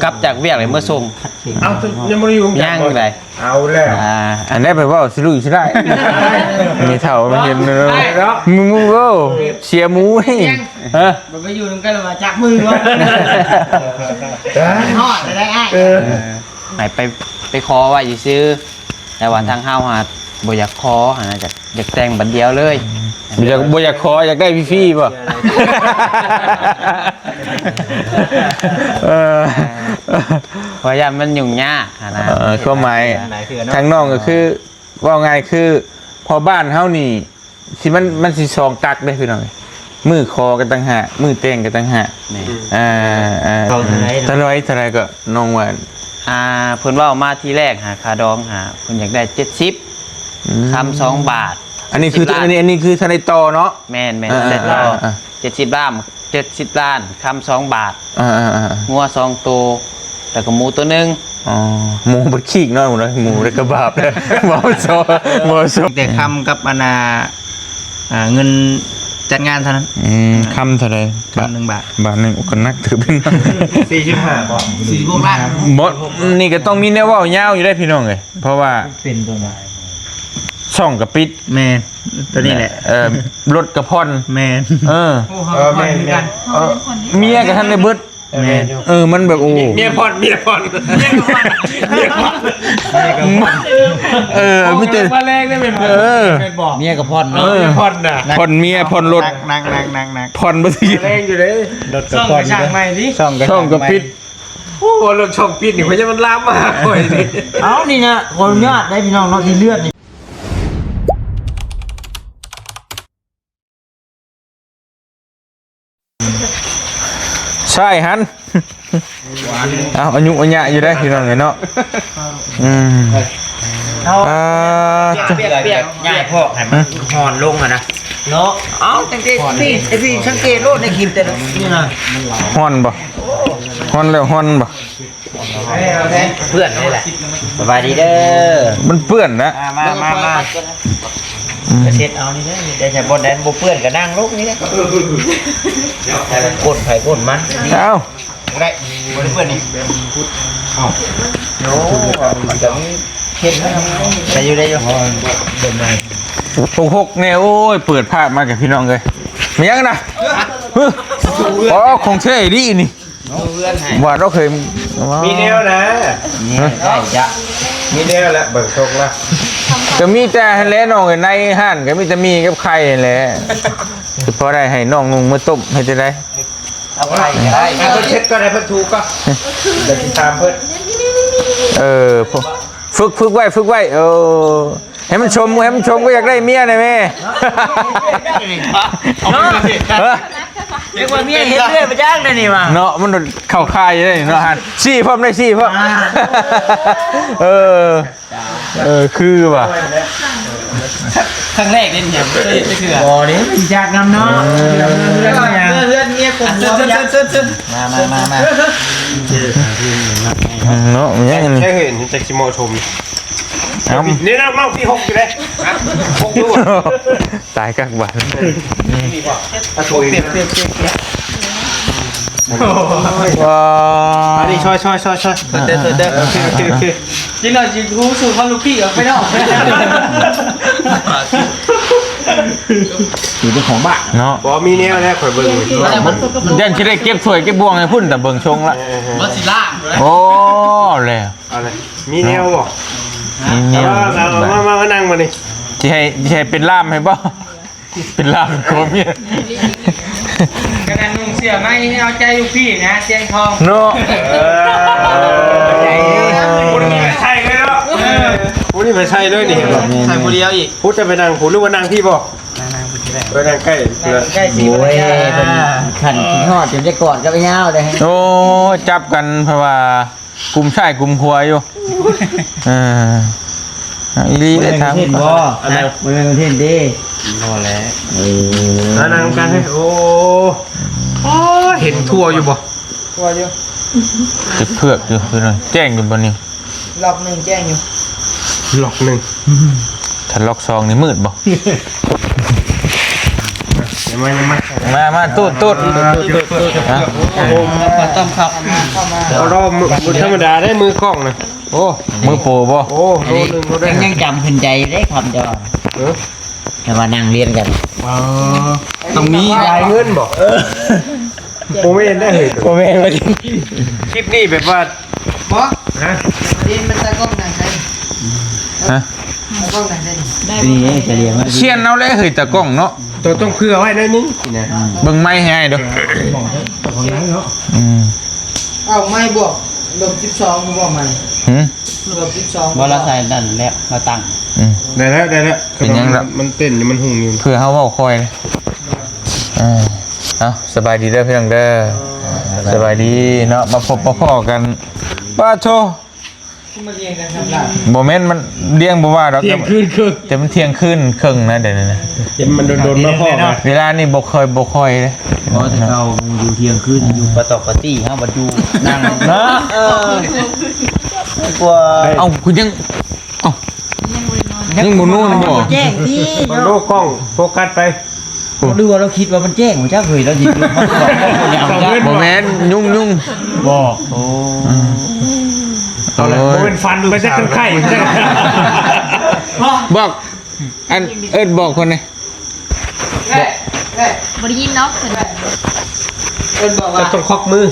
กลับจากเวียกเลยเมื่อส่ง เอายังไม่ได้อยู่ ย่างไร เอาแล้ว อันนี้ไปว่าสิลุยสิได้มีเท่ามันเห็นเนอะมึงก็เชียร์มูให้ฮะ มันไปอยู่ตรงกันแล้วมาจับมือวะทอดได้ไอ้ไหนไปขอว่าจะซื้อแต่วันทางห้าวหาบ่อยากขอนะอยากแต่งบันเดียวเลย อยากขออยากได้พี่ป่ะเพราะยามมันยุ่งยากนะ ก็หมายทางน้องก็คือว่าไงคือพอบ้านเฮานี่สิมันสิซองกักได้พี่น้องมือคอกันต่างหากมือเต้งกันต่างหากเท่าไรก็น้องว่าเพิ่นว่ามาทีแรกหาคาดองหาเพิ่นอยากได้70คำ2 บาทอันนี้คืออันนี้คือทนายต่อเนาะแม่นได้ต่อ70 ล้านคำ2 บาทงัว2 ตัวแล้วก็หมูตัวนึงหมูบดขี้น้อยหมดเลยหมูได้กระบาบเลยหมอโซแต่คำกับอนาเงินจัดงานเท่านั้นคำเท่าไร1 บาทบาทหนึ่งก็นักถือเป็น45 บาท46 ล้านบดนี่ก็ต้องมีแนวว่ายาวอยู่ได้พี่น้องเลยเพราะว่าเป็นตัวไหนช่องกับปิดแมนตัวนี้แหละรถกระพอนแมนแม่เมียกับท่านในบึดมันแบบโอ้เมียพอนไม่เจอมาแรงได้เป็นเมียกับพอนพอนน่ะพอนเมียพอนรถนักพอนมาทีแรงอยู่เลยรถกับพอนช่างใหม่ดิช่องกับปิดโอ้รถช่องปิดนี่มันจะมันล้ำมากเลยนี่เอานี่นะคนยอดได้พี่น้องเนาะที่เลือดนี่ใช่ฮันเอาอายุอัญญะอยู่ได้พี่น้องเนาะเปียกง่ายพอกให้มันหอนลงอ่ะนะเนาะเอาตั้งแต่พี่สังเกตโลดในคลิปแต่นี่นะฮอนบ่ฮอนแล้วฮอนบ่เพื่อนนี่แหละสบายดีเด้อมันเปื้อนนะมาเช็ดเอานี่ได้แต่บนแดนบ่เปื้อนก็นั่งลงนี่แหละแต่ก้นไผก้นมันเอาได้บ่ได้เปื้อนนี่เอาโน้มันจะมีเห็นมั้ยได้อยู่เดินมา66เนี่ยโอ้ยเปิดภาพมากับพี่น้องเลยมียังนะอ๋อของเท่ดีนี่ว่าเราเคยมีแนวนะได้จ้ะมีแนวแล้วเบิกตกละก็มีแต่แล้วน้องในห้านก็มีแต่มีกับไข่แหละคือพอได้ให้น้องนุ่งมาต้มให้จะได้เอาไข่ก็ได้เพิ่นเช็ดก็ได้เพิ่นถูกก็เดี๋ยวติดตามเพิ่นฝึกไว้ให้มันชมก็อยากได้เมียนะแม่เรียกว่าเมียเฮ็ดเรื่อยไปจ้างได้นี่มาเนาะมันเข้าค่ายได้เนาะฮันซี่พร้อมได้ซี่พร้อมคือว่ะครั้งแรกนี่เนี่ยไม่เชื่อบ่นี่สิจากนำเนาะเพื่อนเมียกดหัวมาเนาะยังแค่เห็นจากสิมอชมนี่น้องพี่6อยู่เลย6อยู่ตายกักบ้านนี่ป่ะถ้าโชยเปียกว้าอันนี้ช่วยเด้อโอเคจริงๆจิรู้สูตรของลูกพี่ไม่ได้อยู่เป็นของบ้านเนาะบ่มีแนวแล้วข่อยเบิ่งยันคิดได้เก็บถ้วยเก็บบ่วงให้พุ่นแต่เบิ่งชงละบ่สิล่างโอ้แล้วอะไรมีแนวบ่มานั่งมานี่จะให้เป็นล่ามให้บ่เป็นล่ามโคเมียกระนั้นนุ่งเสื้อไม่เอาใจลูกพี่นะเจียงทองเนาะคุณนี่ใช่เลยเนาะคุณนี่ไม่ใช่เลยนี่ใช่ผู้เดียวอีกพูดจะไปนั่งผมหรือว่านั่งพี่บ่ไปนั่งใกล้สิโอ้ยเป็นขันขี้ฮอดจนได้กอดกันไปยาวเลยโอ้จับกันเพราะว่ากุมชายกุมหัวอยู่ลีได้ทำบ่อะไรมันเป็นเทนดีพอแล้วนั่งกันให้โอ้เห็นทั่วอยู่บ่ทั่วอยู่จะเผือกอยู่คือหน่อยแจ้งอยู่บนนี้ล็อกหนึ่งแจ้งอยู่ล็อกหนึ่งถ้าล็อก2นี่มืดบ่ มาตูดฮะ ต้มข้าว เอารอบมือธรรมดาได้มือกล้องนะ โอ้มือโปรบ่ โอ้โลนึงก็ได้ ยังจำขึ้นใจได้คำจะแต่ว่านั่งเรียนกัน ตรงนี้ รายเงินบอกโมเมนได้เลย โอ้แม่นว่าจริง คลิปนี้แบบว่า บอส ฮะ ดินมันตะกล้องไหนใช่ ฮะ ตะกล้องไหนใช่ นี่จะเรียนว่า เชียนเอาเลยเฮ้ยตะกล้องเนาะ ตัวต้องเผื่อไว้ได้นึงนะ เบิ่งไม้ให้เด้ออืม เอ้าไม่บวกลบ12กูบอกใหม่ หืม ลบ12 บ่ละใส่นั่นแล้วเราตั้ง อืม ได้แล้ว เป็นยังล่ะ มันเต้นอยู่มันหุ่งอยู่ เพื่อเฮาเว้าคอยเลยเอาสบายดีเด้อพี่น้องเด้อสบายดีเนาะมาพบมาพ้อกันป้าโช มาเรียนกันครับล่ะ บ่แม่นมันเลี้ยงบ่ว่าดอก เที่ยงคืนครึ่ง แต่มันเที่ยงคืนครึ่งนะเดี๋ยวนี้นะ เห็นมันโดนมาพ่อนะ เวลานี่บ่ค่อยเลย เพราะแต่เราอยู่เที่ยงคืนอยู่ปะตอกปะตี้เฮาบ่อยู่นั่ง นะ กลัว เอาคุณยังเอ้ายังบ่นู่นบ่ แจ้งที่ มันโลกกล้องโฟกัสไป ดูว่าเราคิดว่ามันแจ้งหัวจักเฮ้ยเราหยิบมันบอก บ่แม่นยุ่ง บอกโอ้ ตอนแรกมันเป็นฟันไปสักไข่ บอกอันเอิ้นบอกคนนี่ เฮ้ย บริยินเนาะเพิ่น เอิ้นบอก จะ ว่า ต้องควักมือ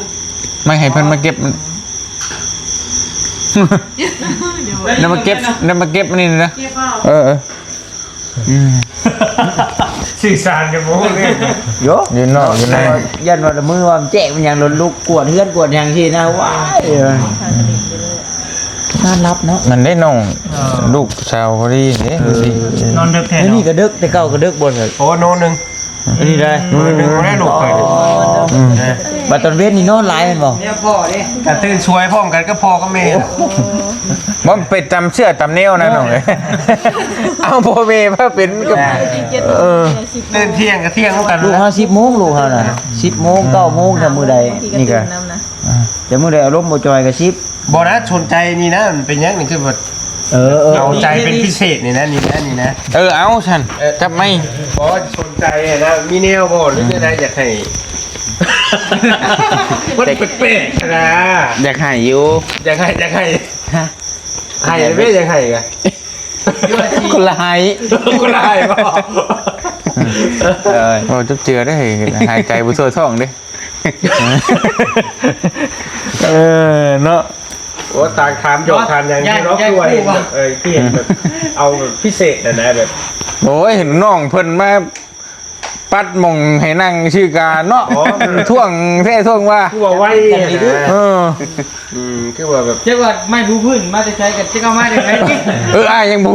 ไม่ให้เพิ่นมาเก็บมันนำมาเก็บนี่นะเออสื่อสารกันโมเลย โย ยืนนอกอยู่ใน ยันว่ามือว่ามันแจ้งมันยังโดนลูกกวดเฮือนกวดอย่างที่นะว้ายน่ารับเนาะ มันได้น้องลูกสาวพอดีเด้ดูสิ นอนดึกแทน นี่ก็ดึกแต่เก่าก็ดึกบ่เถอะ โอ้โนหนึ่ง นี่ได้ โนหนึ่งได้หนุกเลย บัดตอนเวทนี่นอนหลายแม่นบ่ เนี่ยพ่อดิ แต่ตื่นช่วยพร้อมกันก็พอก็เมย์ บ่เป็ดจำเชื่อจำแนวนะน้องเอ้ยเอาพ่อแม่มาเป็นกับเออ ตื่นเที่ยงก็เที่ยงกัน ลูกเฮา10:00 นลูกเฮาน่ะ10:00 น 9:00 นถ้ามื้อใดนี่ก็แต่มื้อใดอารมณ์บ่จอยก็10 บอนะชนใจนี่นะมันเป็นยังนี่คือแบบ เอาใจเป็นพิเศษนี่นะนี่นะ เอาฉันจับไม่ บอชนใจนะมีแนวบอหรือเนี่ยนะอยากให้มันเป๊ะๆนะ อยากให้อยู่ อยากให้ให้ไม่อยากให้กัน คนละให้ ก็ได้บอ โอ้จุบเจือได้หายใจบุโซ่ท้องดิเนาะ โอ้ตาถามหยอกถามอย่างนี้เราช่วยเปลี่ยนแบบเอาพิเศษนะแบบ โอ้ยเห็นน้องเพิ่นมาปัดมองให้นั่งชื่อกาเนาะท่วงแท้ท่วงว่า คือว่าไว้นะ คือว่าแบบ เจ้าว่าไม่รู้พื้นมาจะใช้กันเจ้าก็มาจะใช้นี่ อ้ายยังบู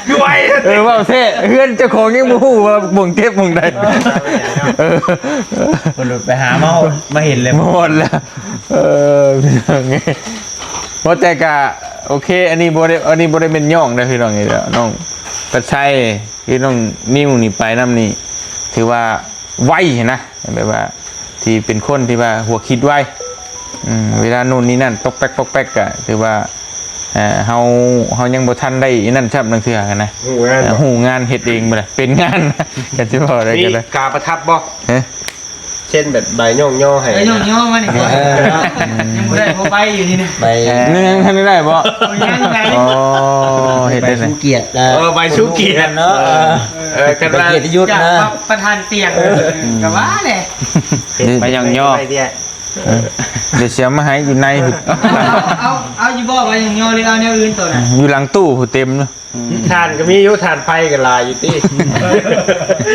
คือไว้ ว่าเท่เพื่อนเจ้าของยังบูว่าบ่งเก็บบ่งใด คนไปหามาเห็นเลย หมดแล้วพี่น้องไงเพราะแต่กะโอเคอันนี้บ่ได้เป็นย่องนะพี่น้องไงเด้อน้องกระชัยพี่น้องนิ้วนี่ไปน้ำนี่ถือว่าไวนะแบบว่าที่เป็นคนที่ว่าหัวคิดไวเวลานู่นนี่นั่นตกแป๊กกะถือว่าเฮายังบ่ทันได้นั่นชับนังเทื่อกันนะหูงานเฮ็ดเองบ่ได้เป็นงานกันสิบ่ได้ มี กันเลย กาประทับบ่ ฮะ เช่นแบบใบย่อให้ ไอ้น้องย่อมานี่ก่อนยังไม่ได้พอไปอยู่นี่นะ ไป นึงทันได้บ่ ยังไง อ๋อเฮ็ด ไป ได้ไง สุเกียรติ ใบชูเกียรติ เนาะ กัน ไป ว่า เกียรติยุทธ จาก นะ ประธานเตียงกับว่าแหละ ไปยังย่อ เดี๋ยวเสียมาให้อยู่ในหุ่น เอาอยู่บ่ว่าอย่างย่อหรือเอาแนวอื่นตัวน่ะ อยู่หลังตู้หุ่นเต็มเนาะ ทานก็มีอยู่ทานไฟกันลายอยู่ที่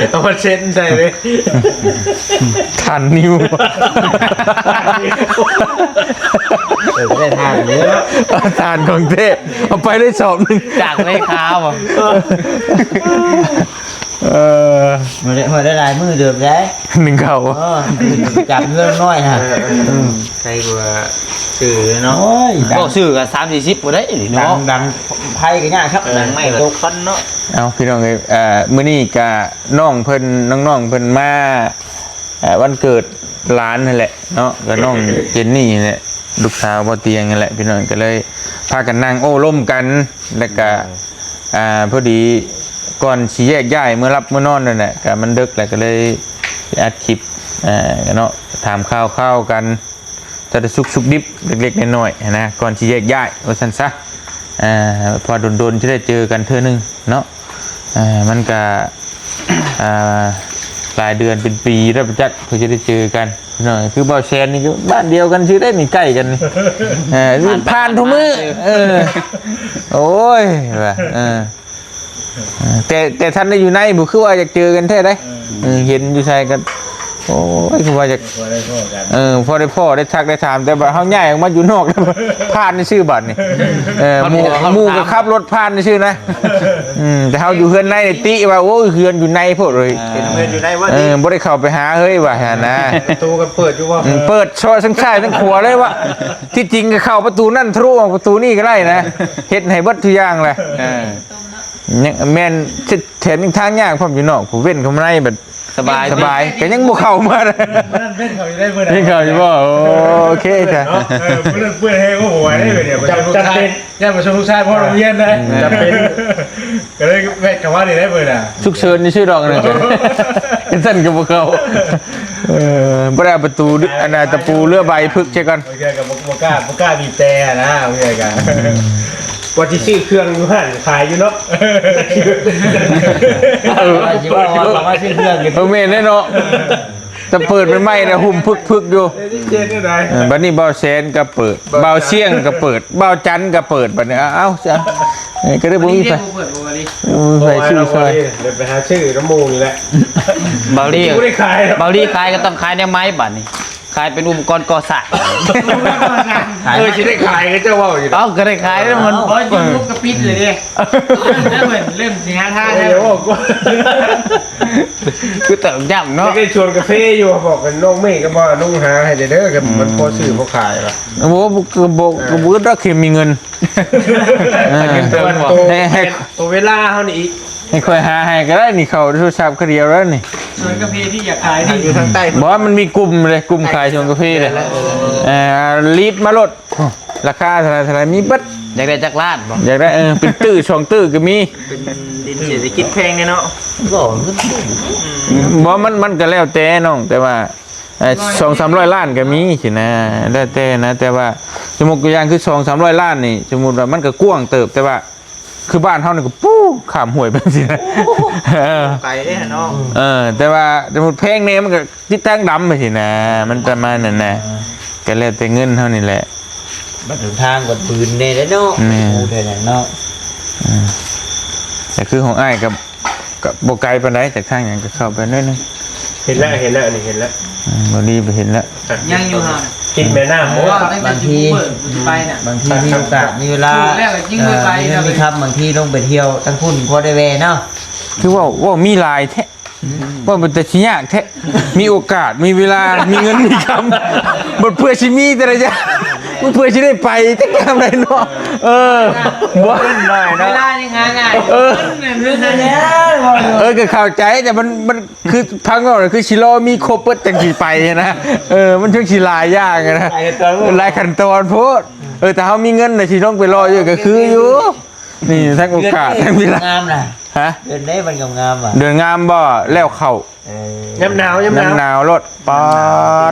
เอามาเช็ดใส่เลย ทันนิ้ว ได้ทานเยอะ ทานของเทพเอาไปได้สอบหนึ่ง จากไม่ค้าบ่ มาได้ลายมือเดิมได้ หนึ่งเข่า จับเรื่องน้อยฮะ ใครกว่า สื่อเนาะ บ่ซื้อกัน30-40บ่ได้นี่ ดั เนาะ งดังไพ่กันง่ายครับดังไม่ตกกันเนาะ เอาพี่น้องเลยมื้อนี้กะน้องเพิ่นน้องๆเพิ่นมาวันเกิดหลานนั่นแหละเนาะก็น้องเจนนี่นี่แหละลูกสาวบ่เตียงนั่นแหละพี่น้องก็เลยพากันนั่งโอ้ร่มกันแล้วก็พอดี ก่อนสิแยกย้ายเมื่อรับเมื่อนอนนั่นแหละก็มันดึกแล้วก็เลยอัดคลิปเนาะถามข้าวกันจะได้สุกดิบเล็กๆน้อยๆนะก่อนสิแยกย้ายว่าซั่นซะพอโดนๆจะได้เจอกันเทื่อนึงเนาะมันก็หลายเดือนเป็นปีแล้วจักเพื่อจะได้เจอกันหน่อยคือบ่าวแซนนี่ก็บ้านเดียวกันชื่อได้นี่ใกล้กันนี่ผ่านทุกมื้อโอ้ยว่ะแต่ท่านได้อยู่ในบ่คือว่าอยากเจอกันแท้ได้เห็นอยู่ใช่กันโอ้ยคือว่าอยากพอได้พ่อได้ทักได้ถามแต่ว่าเฮาย้ายออกมาอยู่นอกแล้วผ่านในชื่อบัตรนี่หมู่ก็ขับรถผ่านในชื่อนะแต่เฮาอยู่เฮือนในนี่ติว่าโอ้ยเฮือนอยู่ในโพดเลย เห็นเพื่อนอยู่ในว่า บ่ได้เข้าไปหาเฮ้ยว่าหั่นนะ ประตูกันเปิดอยู่ว่า เปิดช่อยทั้งซ้ายทั้งขวาเลยว่าที่จริงก็เข้าประตูนั่นทะลุออกประตูนี่ก็ได้นะเฮ็ดให้เบิดทุกอย่างเลยยังแม่นแถมยังทางยากพร้อมอยู่นอกผู้เว้นเข้ามาในแบบสบายก็ยังบ่เข้ามาเลย นั่นเป็นเขาอยู่ได้เมื่อไหร่ นี่เข้าอยู่บ่โอเคจ้ะ เพื่อนให้ก็หัวได้เลยเนี่ยจำเป็น ย่ามาชมลูกชายพ่อโรงเรียนเลย จำเป็น ก็เลยแม่กับว่าได้เมื่อน่ะ ฉุกเฉินนี่ชื่อดอกนั่นจ้ะกันสั่นก็บ่เข้าบ่ได้เอาประตูอันน่ะตะปูเรือใบพึกใช่ก่อน โอเคกับโมก้าบีบแต่นะโอเคกันว่าที่ชื่อเครื่องอยู่หันขายอยู่เนาะ คิดว่าสามารถชื่อเพื่อนกัน แม่นแน่เนาะจะเปิดเป็นไม้นะหุ่มพึกอยู่ เจ๊ได้ไหน บัดนี้เบาแซนก็เปิดเบาเสี่ยงก็เปิดเบาจันก็เปิดบัดนี้เอ้าจ้ะก็ได้บ่มีไฟ เปิดบัวดิ ไฟชื่อซอย เดี๋ยวไปหาชื่อน้ำมูนี่แหละ บาลี่ ไม่ได้ขาย บาลี่ขายก็ต้องขายในไม้บัดนี่ขายเป็นอุปกรณ์ก่อสร้าง จะได้ขายก็เจ้าว่าอยู่ เอาก็ได้ขายแล้วมัน บอสยูทูบกระปิดเลยดิแล้วเหมือนเริ่มสิงหาท่าแล้ว เดี๋ยวบอกว่า คือเติมย่ำเนาะ ได้ชวนกาแฟอยู่บอกกันน้องเมฆก็บอกน้องหาให้เด้อกันมันพอซื้อพอขายป่ะ โอ้โหก็บ่ได้เคยมีเงิน ตัวเวลาเขานี่อีก ให้ค่อยหาให้ก็ได้นี่เขาโทรศัพท์เขาเดียวแล้วนี่ ชวนกาแฟที่อยากขาย อ นี่ ยู่ทางใต้ บอกว่ามันมีกลุ่มเลยกลุ่มขายชงกาแฟเลยลีดมาลดราคาเท่าไหร่มีเบัด อยากได้จักรลาดบ่ อยากได้เป็นตื้อช่องตื้อก็มี ดินเศรษฐกิจแพงเนี่ยเนาะ บอกมันก็แล้วแต่น้องแต่ว่า200-300 ล้านก็มีสินะแล้วแต่นะแต่ว่าสมมุติตัวอย่างคือ200-300 ล้านนี่สมมุติว่ามันก็กว้างเติบแต่ว่าคือบ้านเฮานี่ก็ปู้ข้ามห้วยไปสินะ ไกลได้เนาะ แต่ว่าสมมุติแพงเนี่ยมันก็ติดตั้งดำไปสินะมันประมาณนั้นนะก็แล้วแต่เงินเท่านี้แหละ บัดถึงทางกดปืนเนี่ยแล้วเนาะโอ้เท่านั้นเนาะ แต่คือของอ้ายกับโบไกลปานใดจากทางอย่างก็เข้าไปนิดนึง เห็นแล้วอันนี้เห็นแล้ว บอดี้ไปเห็นแล้ว ยังอยู่ห่าง กินแม่น้ำ เพราะว่าตั้งแต่ที่เปิดไปน่ะ บางทีมีโอกาสมีเวลา แล้วก็ยิ่งไป มีครับบางทีลงไปเที่ยวตั้งพุ่นพอได้แวเนาะ คือว่ามีลายแท้ว่ามันจะชี้ยากแท้มีโอกาสมีเวลามีเงินมีคำหมดเพื่อชิมีแต่ละอย่างมันเพื่อชิได้ไปแต่ทำอะไรเนาะบ่ได้ เว เนาะ ลายังไงไงเรื่องนั้น ก็เข้าใจแต่มันคือพังก็คือชิโร่มีครบเปิดจังสีไปนะมันช่วงชิลายยากนะลายขั้นตอนโพดแต่เขามีเงินนะชิต้องไปรออยู่ก็คืออยู่นี่ทั้งโอกาสทั้งเวลาง ามนะ ฮะ เดินได้มันงามอ่ะ เดือนงามบ่แล้วเข่า ย้ำหนาว น้ำหนาวรถปอ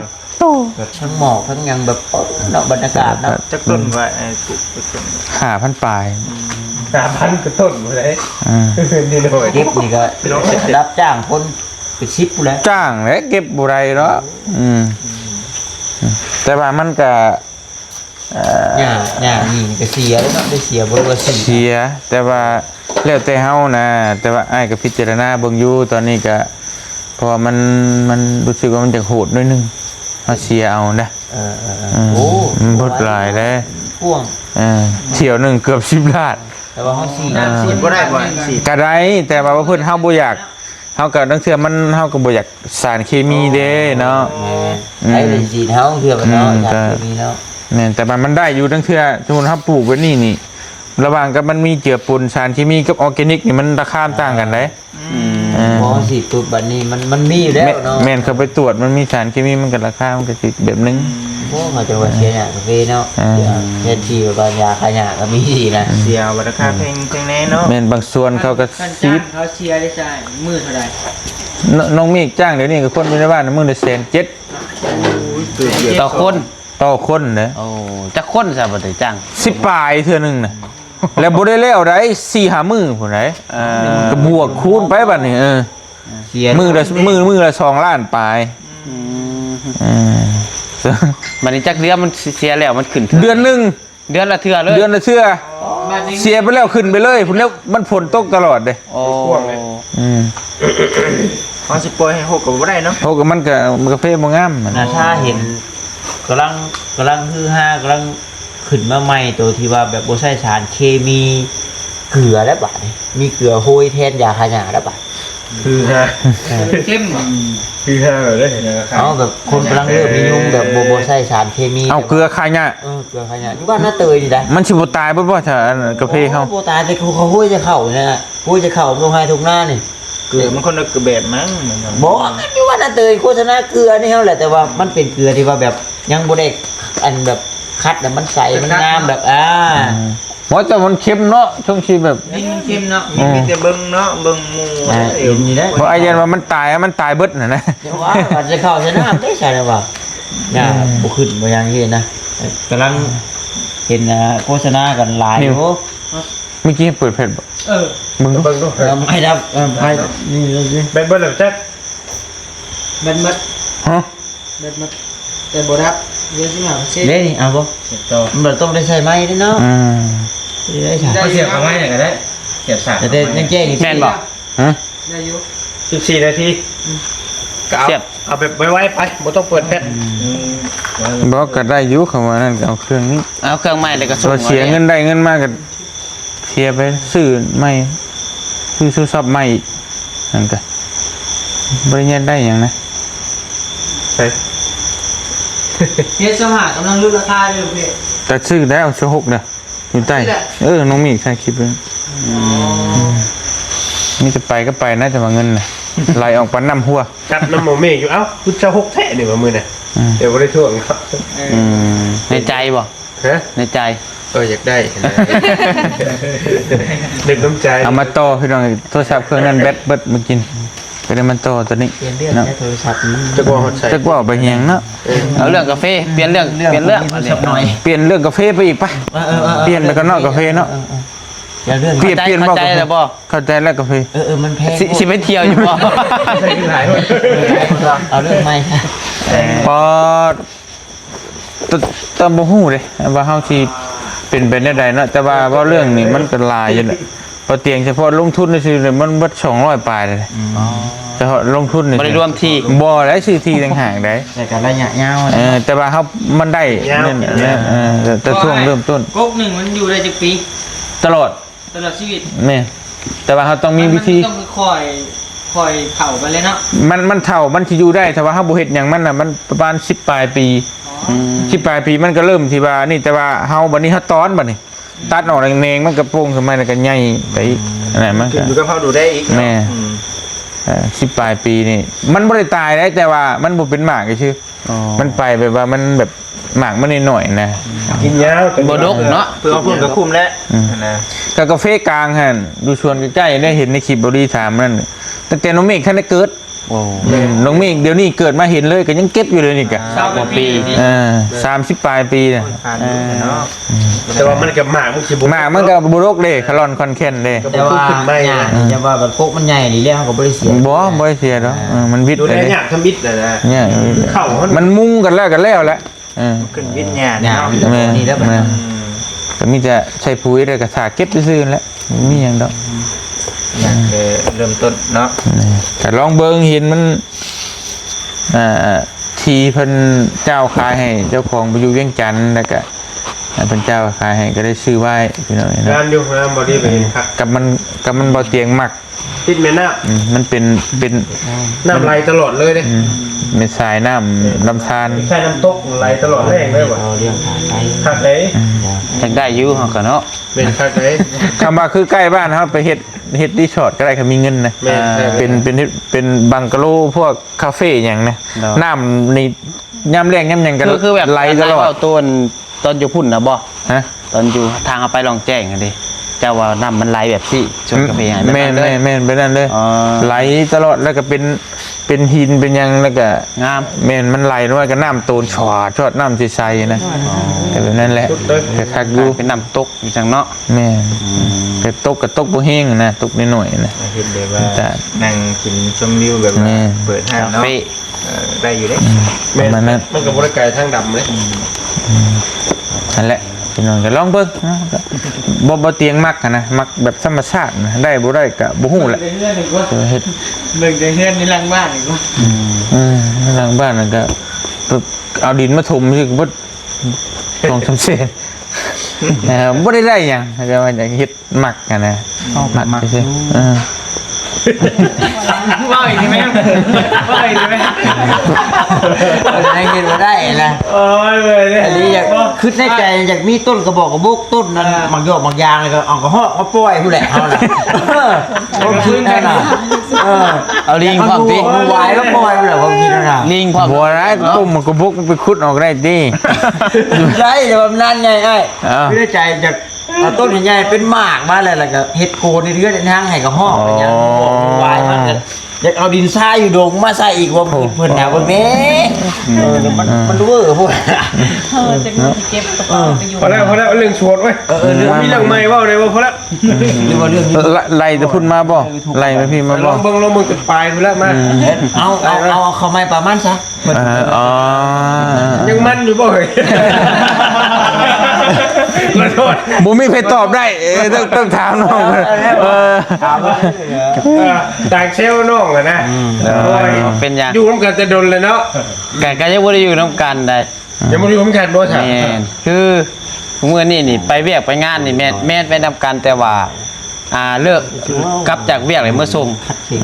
ดตู้ ทั้งหมอกทั้งยังแบบเนาะบรรยากาศเนาะ จะต้นไว้ 5,000ปลาย 3,000ก็ต้นมาเลยนี่หน่อย เก็บนี่ก็รับจ้างคนไปชิปแล้ว จ้างและเก็บบุไรเนาะแต่ว่ามันก็ อย่างนี่ก็เสียแล้วเนาะได้เสียบริวาร เสียแต่ว่าแล้วแต่เฮานะแต่ว่าอ้ายก็พิจารณาเบิ่งอยู่ตอนนี้ก็เพราะว่ามันรู้สึกว่ามันจะโหดหน่อยนึงเฮาเสียเอานะ โอ้ มันบดหลายแล้ว พ่วง เที่ยวหนึงเกือบ10 ล้าน แต่ว่าเขาสี่ สีบ่ได้บ่สี ก็ได้แต่ว่าเพิ่นเฮาบ่อยากเฮาก็ตั้งเทื่อมันเฮาก็บ่อยากสารเคมีเด้เนาะ ไอ้เลยสีเท้าเถื่อนเนาะอย่างนี้เนาะ แม่นแต่มันได้อยู่ตั้งเทื่อสมมุติเฮาปลูกไว้นี่ระหว่างกับมันมีเจือปนสารเคมีกับออร์แกนิกนี่มันราคาต่างกันเด้ หมอสิปุ๊บบัดนี้มันมีอยู่แล้วเนาะ แม่นเขาไปตรวจมันมีสารเคมีมันก็ราคามันก็สิแบบนึง พวกเขาจะว่าเสียหน้ากาแฟเนาะเสียทีบางยาขายาก็มีดีนะ เสียราคาแพงแน่เนาะ แม่นบางส่วนเขาก็ ท่าน ซี จ้าง ด เขาเชียร์ได้ใช่มือเท่าไหร่ น้องมีกจ้างเดี๋ยวนี้ก็คนอยู่ในบ้านนะมึงได้1,700,000 ต่อคน ต่อคนเด้อ โอ้จักคนซะบ่ได้จ้าง 10ปลายเทื่อนึงน่ะแล้วบ่ได้แล้วได้4-5มื้อพุ่นไดก็บวกคูณไปบัดนี้เสีย มื้อละ2ล้านปลายเออ บัดนี้จักเดือนมันเสียแล้วมันขึ้น เดือนหนึง เดือนละเทื่อเลย เดือนละเทื่อ บ้านนี้ เสียไปแล้วขึ้นไปเลยพุ่นแล้วมันฝนตกตลอดเด้ โอ้ เขาสิปล่อยให้หกก็บ่ได้เนาะ เพราะมันก็กาแฟบ่งามมัน นะถ้าเห็นกำลังฮือฮากำลังขึ้นมาใหม่ตัวที่ว่าแบบบ่ใช้สารเคมีเกลือแล้วบัดนี้มีเกลือโหยแทนยาขายาแล้วบัด คือฮะ เข้ม คือฮะแบบได้เห็นนะครับ เอาแบบคนกำลังเริ่มนิยมแบบบ่ใช้สารเคมี เอาเกลือคายเนี่ย เกลือขายาอยู่บ้านน้าเตยนี่ได้ มันสิบ่ตายบ่ถ้าอันกาแฟเฮา โอ้ตายแต่เขาห้วยจะเข้าเนี่ยห้วยจะเข้าตรงไห้ตรงหน้านี่ เกลือมันคนละแบบมั้งเหมือนกัน บอกว่าไม่ว่าน่าเตยโฆษณาเกลือนี่เท่าแหละแต่ว่ามันเป็นเกลือที่ว่าแบบยังบ่ได้อันแบบคัดแต่มันใสมันงามแบบหมอแต่มันเค็มเนาะช่วงชีแบบ นี่มันเข้มเนาะมีแต่เบิ่งเนาะเบิ่งหมู่ เอ็นนี่ได้ เพราะไอ้ยันว่ามันตายมันตายเบิดน่ะนะ เดี๋ยวว่าอาจจะเข้าชนะได้ใช่หรือเปล่าเนี่ยบ่ขึ้นบ่ยังเห็นนะกำลังเห็นโฆษณากันหลายอยู่ เมื่อกี้เปิดเพจบ่ เออ มึงดู เบิ่งดู ไม่ดับไพ่นี่เลยสิ เป็นเบิ่งแบบจัก แม่นมัด ฮะ แม่นมัดแต่บ่รับเยอะสิมาเช่ เด้นี่เอาบ่มันต้องได้ใช้ไม้ด้วยเนาะได้ใช่ ได้ เสียบเอาไว้ไหนก็ได้เสียบสาก แต่ยังแจ้งอีก แม่นบ่ ฮะ ได้อยู่ 14นาทีก็เอาแบบไว้ไปบ่ต้องเปิดแพท บอกก็ได้อยู่เขาว่านั่นก็เอาเครื่องนี้ เอาเครื่องใหม่แล้วก็ส่ง เราเสียเงินได้เงินมากก็เสียไปซื้อใหม่ซื้อซับใหม่อีกนั่นก็บ่ได้เงินได้หยังนะ ไป เฮ็ดสหากำลังลดราคาอยู่เพ่ แต่ซื้อได้เอาชั่ว6เด้ออยู่ใต้น้องมีใส่คลิปเลยนี่จะไปก็ไปนะแต่ว่าเงินน่ะไหลออกปานน้ำหัว จับน้ำหมูเมฆอยู่เอ้าคุณจะ6แท้นี่ว่ามื้อน่ะเดี๋ยวบ่ได้ท่วงครับ ในใจบ่ ฮะ ในใจ อยากได้นึกน้ำใจ เอามาต่อพี่น้องโทรศัพท์เครื่องนั้นแบตเบิดมากินก็ได้มันต่อตัวนี้ เปลี่ยนเรื่องใช้โทรศัพท์มัน จะบอกใส่ จักว่าเอาไปเฮียงเนาะ เอาเรื่องกาแฟเปลี่ยนเรื่อง หน่อย เปลี่ยนเรื่องกาแฟไปอีกปะเปลี่ยนไปก็นอกกาแฟเนาะ อย่าเรื่อง เปลี่ยน เข้าใจแล้วบ่ เข้าใจแล้วกาแฟ มันแพง สิไปเที่ยวอยู่บ่ เอาเรื่องใหม่ พอตามบ่ฮู้เด้ว่าเฮาสิเป็นไปได้ใดเนาะแต่ว่าเรื่องนี้มันก็หลายอยู่แหละพอเตียงเฉพาะลงทุนนี่สิมันเบิด200ปลายเลยเฉพาะลงทุนนี่ บ่ได้รวมที่ บ่ได้ซื้อที่ต่างหากได้ แต่การระยะยาว แต่ว่าเฮามันได้เนี่ยแต่ช่วงเริ่มต้น ก๊กหนึ่งมันอยู่ได้จักปี ตลอด ตลอดชีวิต แม่แต่ว่าเขาต้องมีวิธี นต้องคอยเผาไปเลยเนาะ มันเท่ามันสิอยู่ได้แต่ว่าเฮาบ่เฮ็ดหยังมันน่ะมันประมาณ10ปลายปี10ปลายปีมันก็เริ่มที่ว่านี่แต่ว่าเฮาบัดนี้เฮาตอนบัดนี้ตัดออกแนงๆมันก็โป่งขึ้นมาแล้วก็ใหญ่ไปอีกอันนั้นมันก็ อยู่กับเฮาดูได้อีก แม่10ปลายปีนี่มันบ่ได้ตายได้แต่ว่ามันบ่เป็นหมากซื่อมันไปแบบว่ามันแบบหมากมันน้อยๆนะ กินยาว บ่ดกเนาะ เพื่อเอาพุ่นกับคุ้มแล้วนะ ก็กาแฟกลางหั่นดูชวนใกล้ๆได้เห็นในคลิปบ่ดีถามนั่นตั้งแต่น้องเมฆท่านได้เกิด โอ้ น้องเมฆเดี๋ยวนี้เกิดมาเห็นเลยก็ยังเก็บอยู่เลยนี่กะ 20 กว่าปี 30ปลายปีเนี่ย ผ่านเนาะ แต่ว่ามันกับหมากมันสิบ่ หมากมันก็บุรกเด้คารอนคอนเคนเด้ แต่ว่าจะว่าแบบโคกมันใหญ่ดีแล้วเขาก็บริเสีย บ่ได้เสียดอกมันวิทย์ ดู เล ได้ ย ยากทำมิดน่ะนะ เนี่ย เข้ามัน มันมุงกันแล้วแหละเออ ขึ้นวิญญาณ เนี่ย เนาะ แม่ นี่แล้วแบบ ก็มีแต่ใช้ปุ๋ยแล้วก็ถาเก็บซื่อๆแหล้วมีหยังดอก เริ่มต้นเนาะ แต่ลองเบิ่งเห็นมันทีเพิ่นเจ้าขายให้เจ้าของไปอยู่เวียงจันทน์แล้วก็เพิ่นเจ้าขายให้ก็ได้ซื้อไว้พี่น้อง งา นะ นอยู่งานบ่ได้ไปเห็นครับ กับมันบ่เตียงมัก ติดแม่น้ มันเป็น ำน้ำไหลตลอดเลยเด้ เป็นสายน้ำลำธาร ใช่น้ำตกไหลตลอดแรงเลยว่ะ เราเลี้ยงขาไก่ คักไหน อยากได้อยู่เฮาก็เนาะ เป็นคักไหน คำว่าคือใกล้บ้านครับไปเฮ็ดรีสอร์ทก็ได้ครับมีเงินนะ แม่นใช่ เป็นบังกะโลพวกคาเฟ่อย่างนะน้ำในย่ำแรงย่ำหยังกัน คือแบบ ไหลตลอด เอาตอนอยู่พุ่นนะบ่ ฮะ ตอนอยู่ทางเอาไปลองแจ้งกันดิเจ้าว่าน้ำมันไหลแบบสิชนกาแฟหายไป แม่น เลย แม่นเป็นนั่นเลย อ๋อ ไหลตลอดแล้วก็เป็นหินเป็นหยังแล้วก็ งาม แม่นมันไหลด้วยก็น้ำโตนชอดน้ำใสๆนะแต่แบบนั้นแหละแต่คักอยู่ เป็นน้ำตกอยู่จังเนาะ แม่นแต่ตกกับตกบ่แห้งนะตกนิดหน่อยนะ เห็นเลยว่า แต่ นั่งกินชมวิวแบบ แม่ เปิดห้าง คา เนาะ เฟ่ ได้อยู่เด้ ประมาณนั้น มันกับบริการทางดำเลย นั่นแหละพี่น้องก็ลองเบิ่งนะบ่เตียงมักอะนะมักแบบธรรมชาตินะได้บ่ได้ก็บ่ฮู้แหละ เฮือนอีกว่า เฮ็ด เบิ่งแต่เฮือนในหลังบ้านอีกว่า หลังบ้านนั่นก็เอาดินมาถมที่บ่ต้องทำเส้นบ่ได้หยังก็ว่าอยากเฮ็ดมักกันนะมักซื่อว่าอีกไหมว่าอีกไหม ได้เห็นว่าได้นะ โอ้ยเลยเนี่ย อันนี้อยากคือในใจอยากมีต้นกระบอกกระบอกต้นนั้นบางยอดบางยางเลยก็เอากระหอกมาปล่อยผู้แหละเอาล่ะผมคิดนั่นน่ะเอาลิงพร้อมติ วายมาปล่อยผู้แหละผมคิดนั่นน่ะ ลิงพร้อม บ่ได้ปุ้มมันก็บุกไปขุดออกได้ติ ใช่แต่ว่านั่นไงไอ้ อ้าว คือในใจอยากเอาต้นใหญ่ๆเป็นหมากมาเลยแล้วก็เฮ็ดโคนในเรือนในทางให้กระหอกอะไรอย่างเงี้ยวายมันอยากเอาดินทรายอยู่ดงมาใส่อีกว่าเพิ่นน่ะบ่แม่มันเวอร์พวก จะเก็บกระเป๋าไปอยู่ พอแล้วเรื่องชวนไว้เรื่องมีเรื่องใหม่ว่าเลยว่าพอแล้ว หรือว่าเรื่องนี้ ไล่จะพุ่นมาบ่ไล่ไปพี่มา ล บ่ องเบิ่งลองมึงจุดปลายพอแล้วมา เอาเข้าไม้ประมาณซะ อ๋อ ยังมันอยู่บ่เฮ้ยขอโทษ บ่มีเพจตอบได้ต้องถามน้องถามว่า ต่างเซลน้องอะนะ เป็นหยัง อยู่ร่วมกันจะโดนเลยเนาะ ก็ยังบ่ได้อยู่นํกันได้ ยังไม่รู้ผมแข่งบ่ถาม แม่นคือเมื่อนี่ไปเวียกไปงานนี่แม่นไปนํกันแต่ว่าเลิกกลับจากเวียกเลยเมื่อส่ง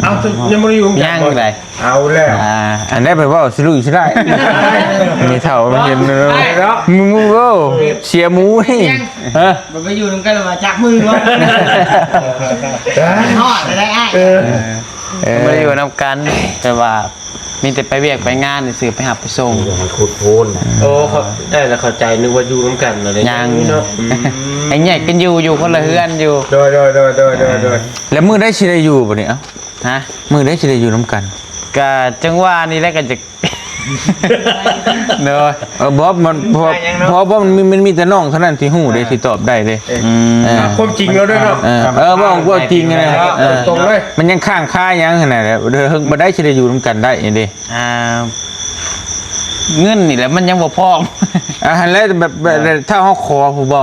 เอายังไม่รู้ผมแข่ง ยังไง เอาแล้ว อันนี้ไปว่าสิลุยสิได้มีเท่ามันเห็นมูโว้เชียร์มูนี่ฮะ มันไปอยู่ตรงกันแล้วมาจักมือวะทอดได้ไอ้ ไม่ได้อยู่นํกันแต่ว่ามีแต่ไปเวียกไปงานนี่ซื้อไปหับไปส่ง ขุดโพนน่ะ โอ้เขาได้แล้วเข้าใจนึกว่าอยู่ร่วมกันอะไร ยัง เนาะ ไอ้เนี่ยกันอยู่คนละเฮือนอยู่ โดย แล้วมือได้สิได้อยู่บ่เนี่ยเอ้า ฮะ มือได้สิได้อยู่นํกัน ก็จังว่านี่แหละก็จะ เนอะ บ่มันเพราะมันมีแต่น้องเท่านั้นที่ฮู้ได้ที่ตอบได้เด้ ความจริงแล้วด้วยเนาะ ว่าจริงนะ ตรงเลย มันยังข้างค่ายังขนาดนั้นเด้อบ่ได้สิได้อยู่นํกันได้เด้ เงินนี่แหละมันยังบ่พอ แล้วแบบถ้าเฮาขอผู้บ่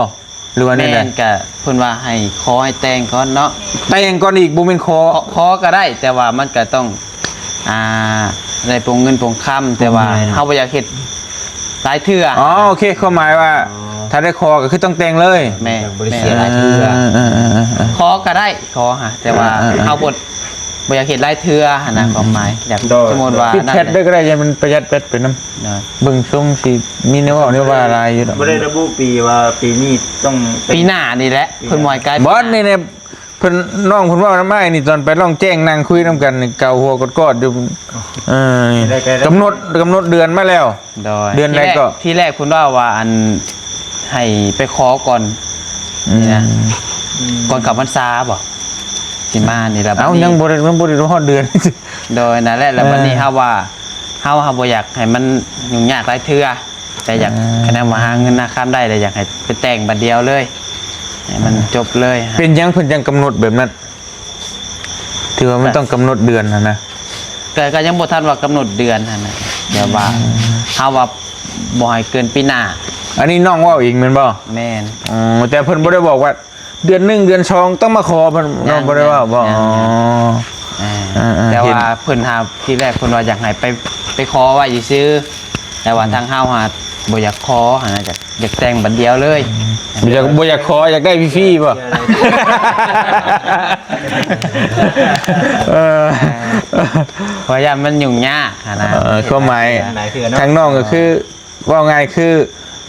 หรือว่านี่ แม่ แหละ นก็เพิ่นว่าให้ขอให้แต่งก่อนเนาะ แต่งก่อนอีกบ่แม่นขอ ขอก็ได้ แต่ว่ามันก็ต้องได้ปงเงินปงคำแต่ว่าเฮาบ่อยากเฮ็ดหลายเทื่อ อ๋อโอเคความหมายว่า ถ้าได้คอก็คือต้องแต่งเลย แม่ บริเสียหลายเทื่อ ขอก็ได้ขอฮะแต่ว่าเฮาบ่อยากเฮ็ดหลายเทื่อหั่นนะความหมายแบบสมมุติว่า ปิดแพทด้วยก็ได้ยังมันประหยัดแพทไปน้ เนาะ ำเบิ่งทรงสิมีแนวว่าอะไรอยู่ดอก ไม่ได้ระบุปีว่าปีนี้ต้อง ปีหน้านี่แหละเพิ่นมอยไกล บอสนี่เนี่ยเพิ่นน้องเพิ่นว่าน้ำไม้นี่ตอนไปร้องแจ้งนั่งคุยน้ำกันนี่เกาหัวกอดๆอยู่นี่กำหนดเดือนมาแล้ว โดย เดือนใดก็ ที่แรกคุณว่าอันให้ไปขอก่อนนี่นะก่อนกลับพรรษาบ่สิมานี่ล่ะบัด เอ้า นี้ ยังบ่ได้ฮอดเดือน โดยนั่นแหละแล้ววันนี้เฮาว่าเฮาบ่อยากให้มันยุ่งยากหลายเทื่อแต่อยากคะแนนมาหาเงินหน้าค้ำได้แต่อยากให้ไปแต่งบัดเดียวเลยให้มันจบเลย เป็นยังเพิ่นยังกำหนดแบบนั้นถือว่ามันต้องกำหนดเดือนนะ ก็ยังบ่ทันว่ากำหนดเดือนหั่นน่ะเดี๋ยวว่าเฮาว่าบ่ให้เกินปีหน้า อันนี้น้องเว่าอีกแม่นบ่ แม่น แต่เพิ่นบ่ได้บอกว่า เดือน1เดือน2ต้องมาขอเพิ่นน้องบ่ได้ว่าบ่ แต่ว่าเพิ่นหาที่แรกเพิ่นว่าอยากให้ไปขอไว้ซื่อ แต่ว่าทางเฮาหาบ่อยากขอหาอยากแต่งบัดเดียวเลย บ่อยากขออยากได้ฟรีๆป่ะเพราะว่ามันยุ่งยากนะ ข้อหมาย หลายเถื่อเนาะ ทางน้องก็คือว่าไงคือ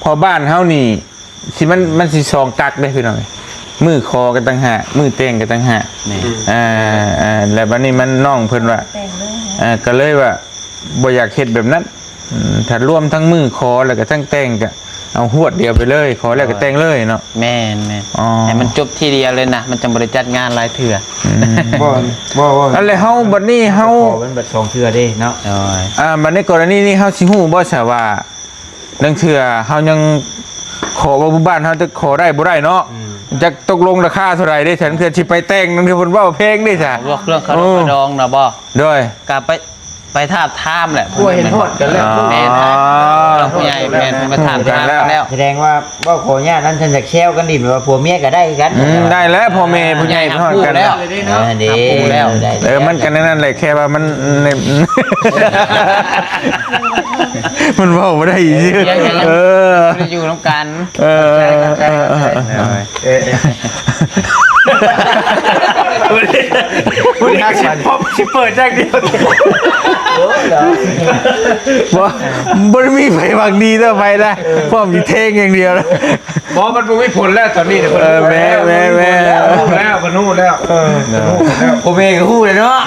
พอบ้านเฮานี่สิมันสิซองกักได้พี่น้องมือคอกันต่างหากมือเต้งกันต่างหาก นี่ แล้วบัดนี้มันน้องเพิ่นว่า แต่งเลย ก็เลยว่าบ่อยากเฮ็ดแบบนั้นถ้ารวมทั้งมือคอแล้วก็ทั้งแต่งก็เอาหวดเดียวไปเลยขอแล้วก็แต่งเลยเนาะ แม่น อ๋อ ให้มันจบทีเดียวเลยนะมันจะบริจัดงานหลายเถื่อ บ่ นั่นแหละเฮาบัดนี้เฮา ขอเป็นบัด2เทื่อเด้เนาะ โดย บัดนี้กรณีนี้เฮาสิฮู้บ่ซะว่านังเทื่อเฮายังขอว่าผู้บ้านเฮาจะขอได้บ่ได้เนาะจะตกลงราคาเท่าไหร่ได้ฉันเทื่อสิไปแต่งนั่นคือเพิ่นเว้าเพลงได้จ้ะ พวกเรื่องขนมกระดองนะบ่ โดย กลับไปทาบทามแหละ กลัวเห็นโทษกันแล้ว แม่นเราผู้ใหญ่แม่นมาทาบทามกันแล้ว แสดงว่าบ่ขออนุญาตนั้นฉันจะแซวกันดิว่าผัวเมียก็ได้กัน ได้แล้วพ่อแม่ผู้ใหญ่เพิ่นฮอดกัน แล้ว เด้ มันกันนั่นแหละแค่ว่ามันมันเว้าบ่ได้ซื่อ ยัง เออ ไม่ได้อยู่น้ำกัน เออ คุณนักสิเปิดแจ้งเดียว บ่ได้มีไผหวังดีต่อไปนะพร้อมสิเทงอย่างเดียวนะ หมอมันไม่ผลแล้วตอนนี้เนี่ย แม่ แล้วมันนู่นแล้ว ผัวเมียก็ฮู้เลยเนาะ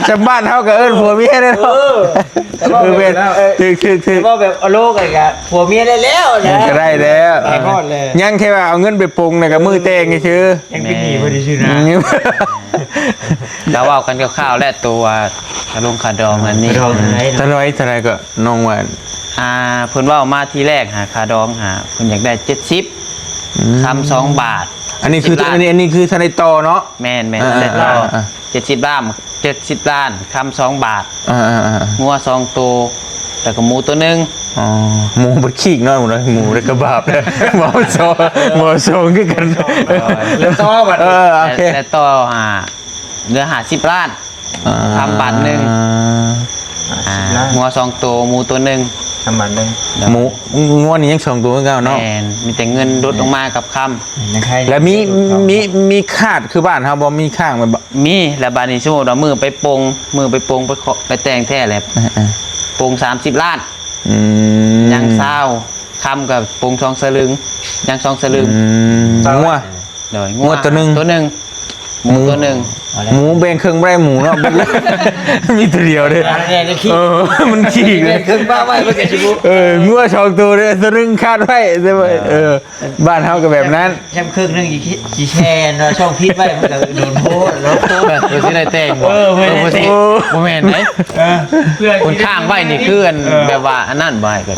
ชาวบ้านเฮาก็เอิ้นผัวเมียเด้อเนาะเป็นถึก ว่าแบบเอาโลกไอ้กะผัวเมียได้แล้วนะ ก็ได้แล้ว ไอ้ฮอดเลย ยังแค่ว่าเอาเงินไปปรุงน่ะก็มือเตงซื่อ ยังเป็นหนี้บ่ได้ชื่อนะ เราเอากันกับข้าวและตัวกระลงขาดองนั่นนี่ เราไหน ตะน้อยตะไรก็น้องว่า เพิ่นว่ามาทีแรกหาขาดองหาเพิ่นอยากได้70คำ2 บาท อันนี้คืออันนี้คือทนายต่อเนาะ แม่นแต่ต่อ70 ล้านคำ2 บาทงัว2 ตัวแล้วก็หมูตัวนึง อ๋อหมูบดขี้น้อยหมดเลยหมูได้กระบาบเลยหมูโซคือกันแล้วต่อบัดโอเค แต่ต่อเหลือ50 ล้านคำบาทนึงงัว2 ตัวหมูตัวนึง ทำบัตรหนึ่ง หมูงวดนี้ยัง2ตัวเก่าเนาะ แม่นมีแต่เงินลดลงมากับคำ แล้วมีขาดคือบ้านเฮาบ่มีข้างมันบ่ มีแล้วบาดนี้สมมุติว่ามือไปปงไปแต่งแท้แหละปง30 ล้านยังเศร้าคำกับปง2 สลึงยัง2 สลึง งัว โดย งัวตัวหนึ่ง หมูตัวหนึ่ง หมูแบ่งครึ่งบ่ได้หมูเนาะมีตัวเดียวเด้ เนี่ยจะขี้ มันขี้เล เนี่ย ย ขึ้นบ้าไว้เพื่อจะชิบุ งัว2ตัวเด้อสลึงคาดไว้ใช่มั้ยบ้านเฮาก็แบบนั้น แชมครึ่งนึงจีแชนช่องพิษไว้มันก็โดนโทษแล้ว ตัวที่ได้แต่งบ่ ไม่ได้ บ่สิบ่แม่นไหนคนข้างไว้นี่คืออันแบบว่าอันนั้นบ่ให้ก็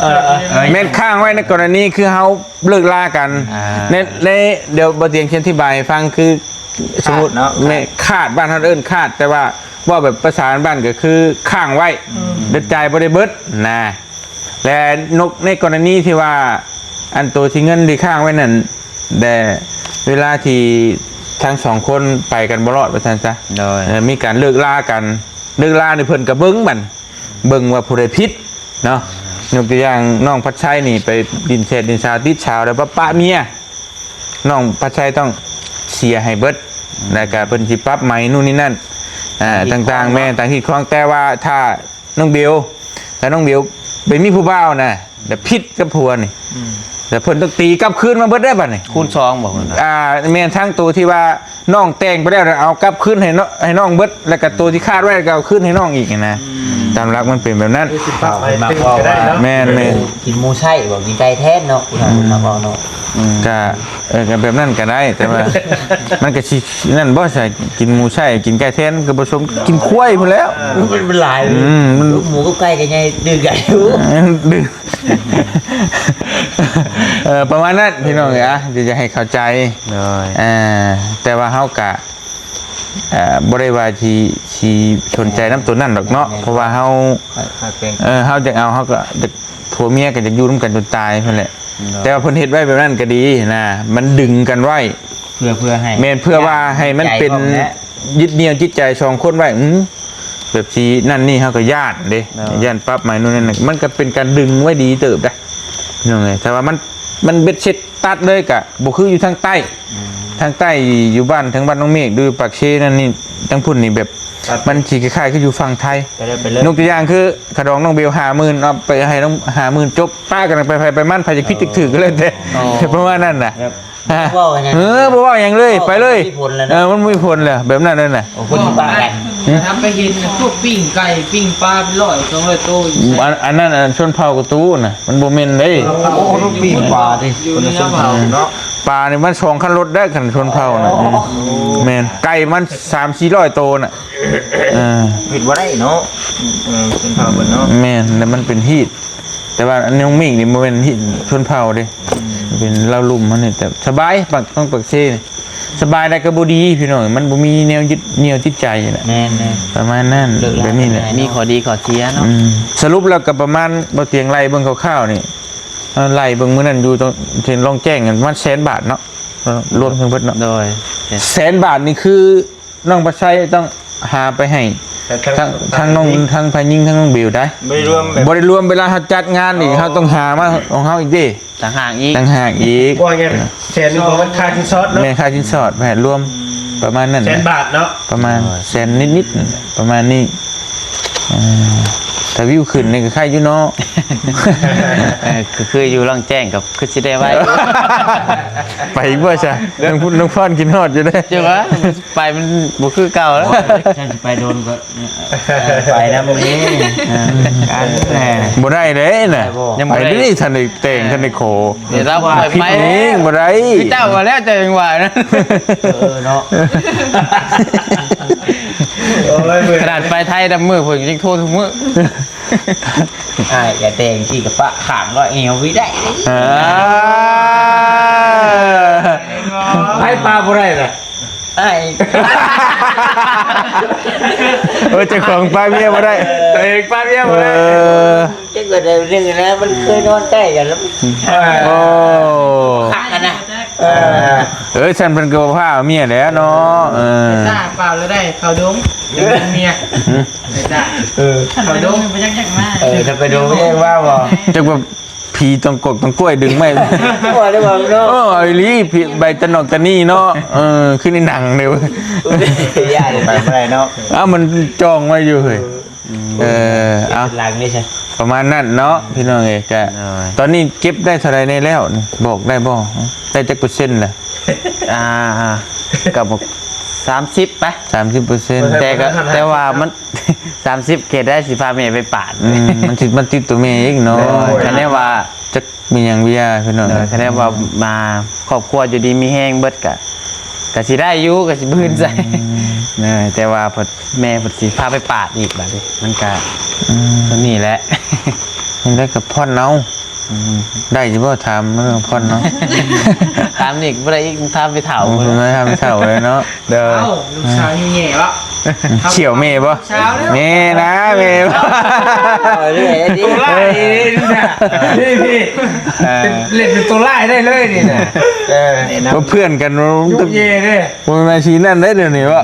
แม่นข้างไว้ในกรณีคือเฮาเลิกลากันในเดี๋ยวบ่เตียงเขียนอธิบายให้ฟังคือสมมุติแม่ขาดบ้านเฮาเอิ้นขาดแต่ว่าแบบภาษาบ้านก็คือข้างไว้เด็ดใจบ่ได้เบิดนะและนกในกรณีที่ว่าอันตัวที่เงินที่ข้างไว้นั่นแต่เวลาที่ทั้งสองคนไปกันบ่รอดว่าซั่นซะ โดย มีการเลิกลากันเลิกลาในเพิ่นก็เบิ่งว่าผู้ใดผิดเนาะยกตัวอย่างน้องพัดชัยนี่ไปดินเศษดินชาวติดชาวแล้วป้าเมียน้องพัดชัยต้องเสียให้เบิดแล้วก็เพิ่นสิปรับใหม่นู่นนี่นั่นต่างๆแม่ต่างที่คล้องแต่ว่าถ้าน้องเบลไปมีผู้บ่าวนะแต่ผิดกับผัวนี่แต่เพิ่นต้องตีกลับคืนมาเบิดได้บัดนี่ คูณ2บ่เพิ่นน่ะ แม่นทั้งตัวที่ว่าน้องแต่งไปแล้วเอากลับขึ้นให้น้องเบิดแล้วก็ตัวที่คาดไว้ก็เอาขึ้นให้น้องอีกนะตามหลักมันเป็นแบบนั้น มาบอกว่า แม่น กินหมูไส้บอกกินไก่แท้เนาะคุณมาบอกเนาะ ก็ก็แบบนั้นก็ได้แต่ว่า มันก็สินั่นบ่ใช่กินหมูใช่กินไก่แทนก็ผสมกินควายพุ่นแล้ว มันหลาย มัน หมูกับไก่กันไงดื้อกันอยู่ ดื้อ ประมาณนั้นพี่น้องอ่ะเดี๋ยวจะให้เข้าใจ โดย แต่ว่าเฮากะบ่ได้ว่าที่สนใจน้ำตัวนั่นหรอกเนาะเพราะว่าเฮา หากเป็น เฮาจะเอาเฮาก็จะผัวเมียก็จะอยู่ร่วมกันจนตายเพิ่นแหละแต่ว่าเพิ่นเฮ็ดไว้แบบนั้นก็ดีนะมันดึงกันไว้ เพื่อให้ แม่นเพื่อว่าให้มันเป็นยึดเหนี่ยวจิตใจสองคนไว้ แบบสีนั่นนี่เฮาก็ย่านเด้ย่านปรับใหม่นู่นนั่นน่ะมันก็เป็นการดึงไว้ดีเติบได้พี่น้องเอ้ยแต่ว่ามันเบ็ดเสร็จตัดเลยกะบ่คืออยู่ทางใต้ทางใต้อยู่บ้านทางบ้านน้องเมฆดูปากเชนั่นนี่ทั้งพุ่นนี่แบบมันสิคล้ายๆคืออยู่ฝั่งไทย ไปเลย ยกตัวอย่างคือขดองน้องเบล50,000เอาไปให้น้อง50,000จบป้ากันไปมั่นไปจะพิดถือก็เลยแต่เพราะว่านั่นน่ะ ว่าไง บ่ว่าอย่างเลยไปเลย มีผลแล้วนะ มันมีผลเลยแบบนั้นนั่นน่ะ โอ้คนที่บ้านกัน ทำไปเห็นพวกปิ้งไก่ปิ้งปลาเป็นร้อย200ตัวอยู่ อันนั้นชนเผ่ากระตู้น่ะมันบ่แม่นเด้ โอ้ต้องปีกปลาดิ อยู่ในน้ำเผา เนาะ ปลานี่มัน2คันรถได้คันชนเผ่าน่ะแม่นไก่มัน3-400ตัวน่ะ ผิดว่าได้เนาะเป็นภาพเนาะ แม่นแล้วมันเป็นฮีตแต่ว่าอันน้องมิ่งนี่บ่แม่นฮีตชนเผ่าเด้เป็นเล่าลุ่มมันนี่แต่สบายต้องปักเซ่นี่สบายได้ก็บ่ดีพี่น้องมันบ่มีแนวยึดเหนี่ยวจิตใจน่ะ แน่น ประมาณนั้นแบบนี้แหละ มีข้อดีข้อเสียเนาะ สรุปแล้วก็ประมาณบ่เตียงไล่เบิ่งคร่าวๆนี่ไล่เบิ่งมื้อนั้นอยู่ตรงเทนลองแจ้งกันประมาณ100,000 บาทเนาะรวมทั้งเบิดเนาะ โดย 100,000 บาทนี่คือน้องประชัยต้องหาไปให้ทั้งน้องทั้งพายิงทั้งน้องบิวได้ ไม่รวมแบบ บ่ได้รวมเวลาเฮาจัดงานนี่เฮาต้องหามาของเฮาอีกเด้ ต่างหากอีก ต่างหากอีก ว่าไงแสนหนึงมันค่าชิ้นซอสเนาะ แม่ค่าสินสอดแผนรวมประมาณนั้น แสนบาทเนาะ ประมาณแสนนิดๆประมาณนี้แต่วิวขึ้นนี่ก็ค่าอยู่เนาะ คืออยู่ร่องแจ้งกับคือสิได้ไว้ ไปอีกบ่ใช่น้องพูดน้องพ่อนกินฮอดอยู่ได้ เจ้าวะไปมันบ่คือเก่าแล้ว ฉันไปโดนก็ไปนะมึงนี่การแหน่ บ่ได้เด้น่ะ ยัง ไป บ่ได้ นี่ทันได้แต่งทันได้โข เดี๋ยวเราไป ผิด ไป เองบ่ได้ พี่เจ้ามาแล้วเจะยังว่านะ เนาะ โอ้ยมือ ขนาดไปไทยดำมือผมยังโทษทุกมื้อ อย่าแต่งที่กับปะขางก็เอววิได้ อ่า ให้ปลาบ่ได้น่ะ ไอ้ เจ้าของป้าเมียบ่ได้ ตัวเองปลาเมียบ่ได้ จะเกิดอะไรเรื่องนะมันเคยนอนใกล้กันแล้ว โอ้ ขากันนะ ฉันเป็นกบผ้าเมียแล้วเนาะ จ้าเปล่าแล้วได้เขาดงเมียจ้า เขาดงไปจักจักมา ถ้าไปดูไม่ได้ว่าบ่ จักว่าผีต้องกล้วยดึงไม่ ว่าได้บ่เนาะ โอ้ไอ้ลี่ผีใบตะนอกตะนี่เนาะขึ้นในหนังเลยเว้ย ย่าเลย ไปไม่ได้เนาะ มันจองไว้อยู่เฮ้ยเอา หลังนี่ใช่ ประมาณนั้นเนาะพี่น้องเอกตอนนี้เก็บได้เท่าไรในแล้วนี่บอกได้บ่ได้จักเปอร์เซ็นต์ล่ะ กับ30ไป 30% แต่ว่ามัน 30เขตได้สิพาเมย์ไปปาด มันติดตัวเมย์อีกเนาะ คะแนนว่า จักมีหยังวิทยาพี่น้อง คะแนนว่ามาครอบครัวอยู่ดีมีแห้งเบิดกะสิได้อยู่กะสิบื้นใจแต่ว่าพอแม่พอสิพาไปปาดอีกบัดนี้มันก็ตัวนี้แหละ ยังได้กับพ่อนเนาได้สิบ่ถามเรื่องพ่อนเนาะ ถามอีกบ่ได้อีกถามไปเฒ่า ผมไม่ทำเท่าเลยเนาะเด้อ เอ้าลูกสาวแง่ๆวะ เฉียวเมย์ป่ะ เช้าแล้ว เมย์นะเมย์ป่ะ เรื่อยดิ ตัวไล่นี่นะนี่พี่เล่นเป็นตัวไล่ได้เลยนี่นะ ก็เพื่อนกัน ยุกเย่เนี่ย มันมาชี้นั่นได้เดี๋ยวนี้วะ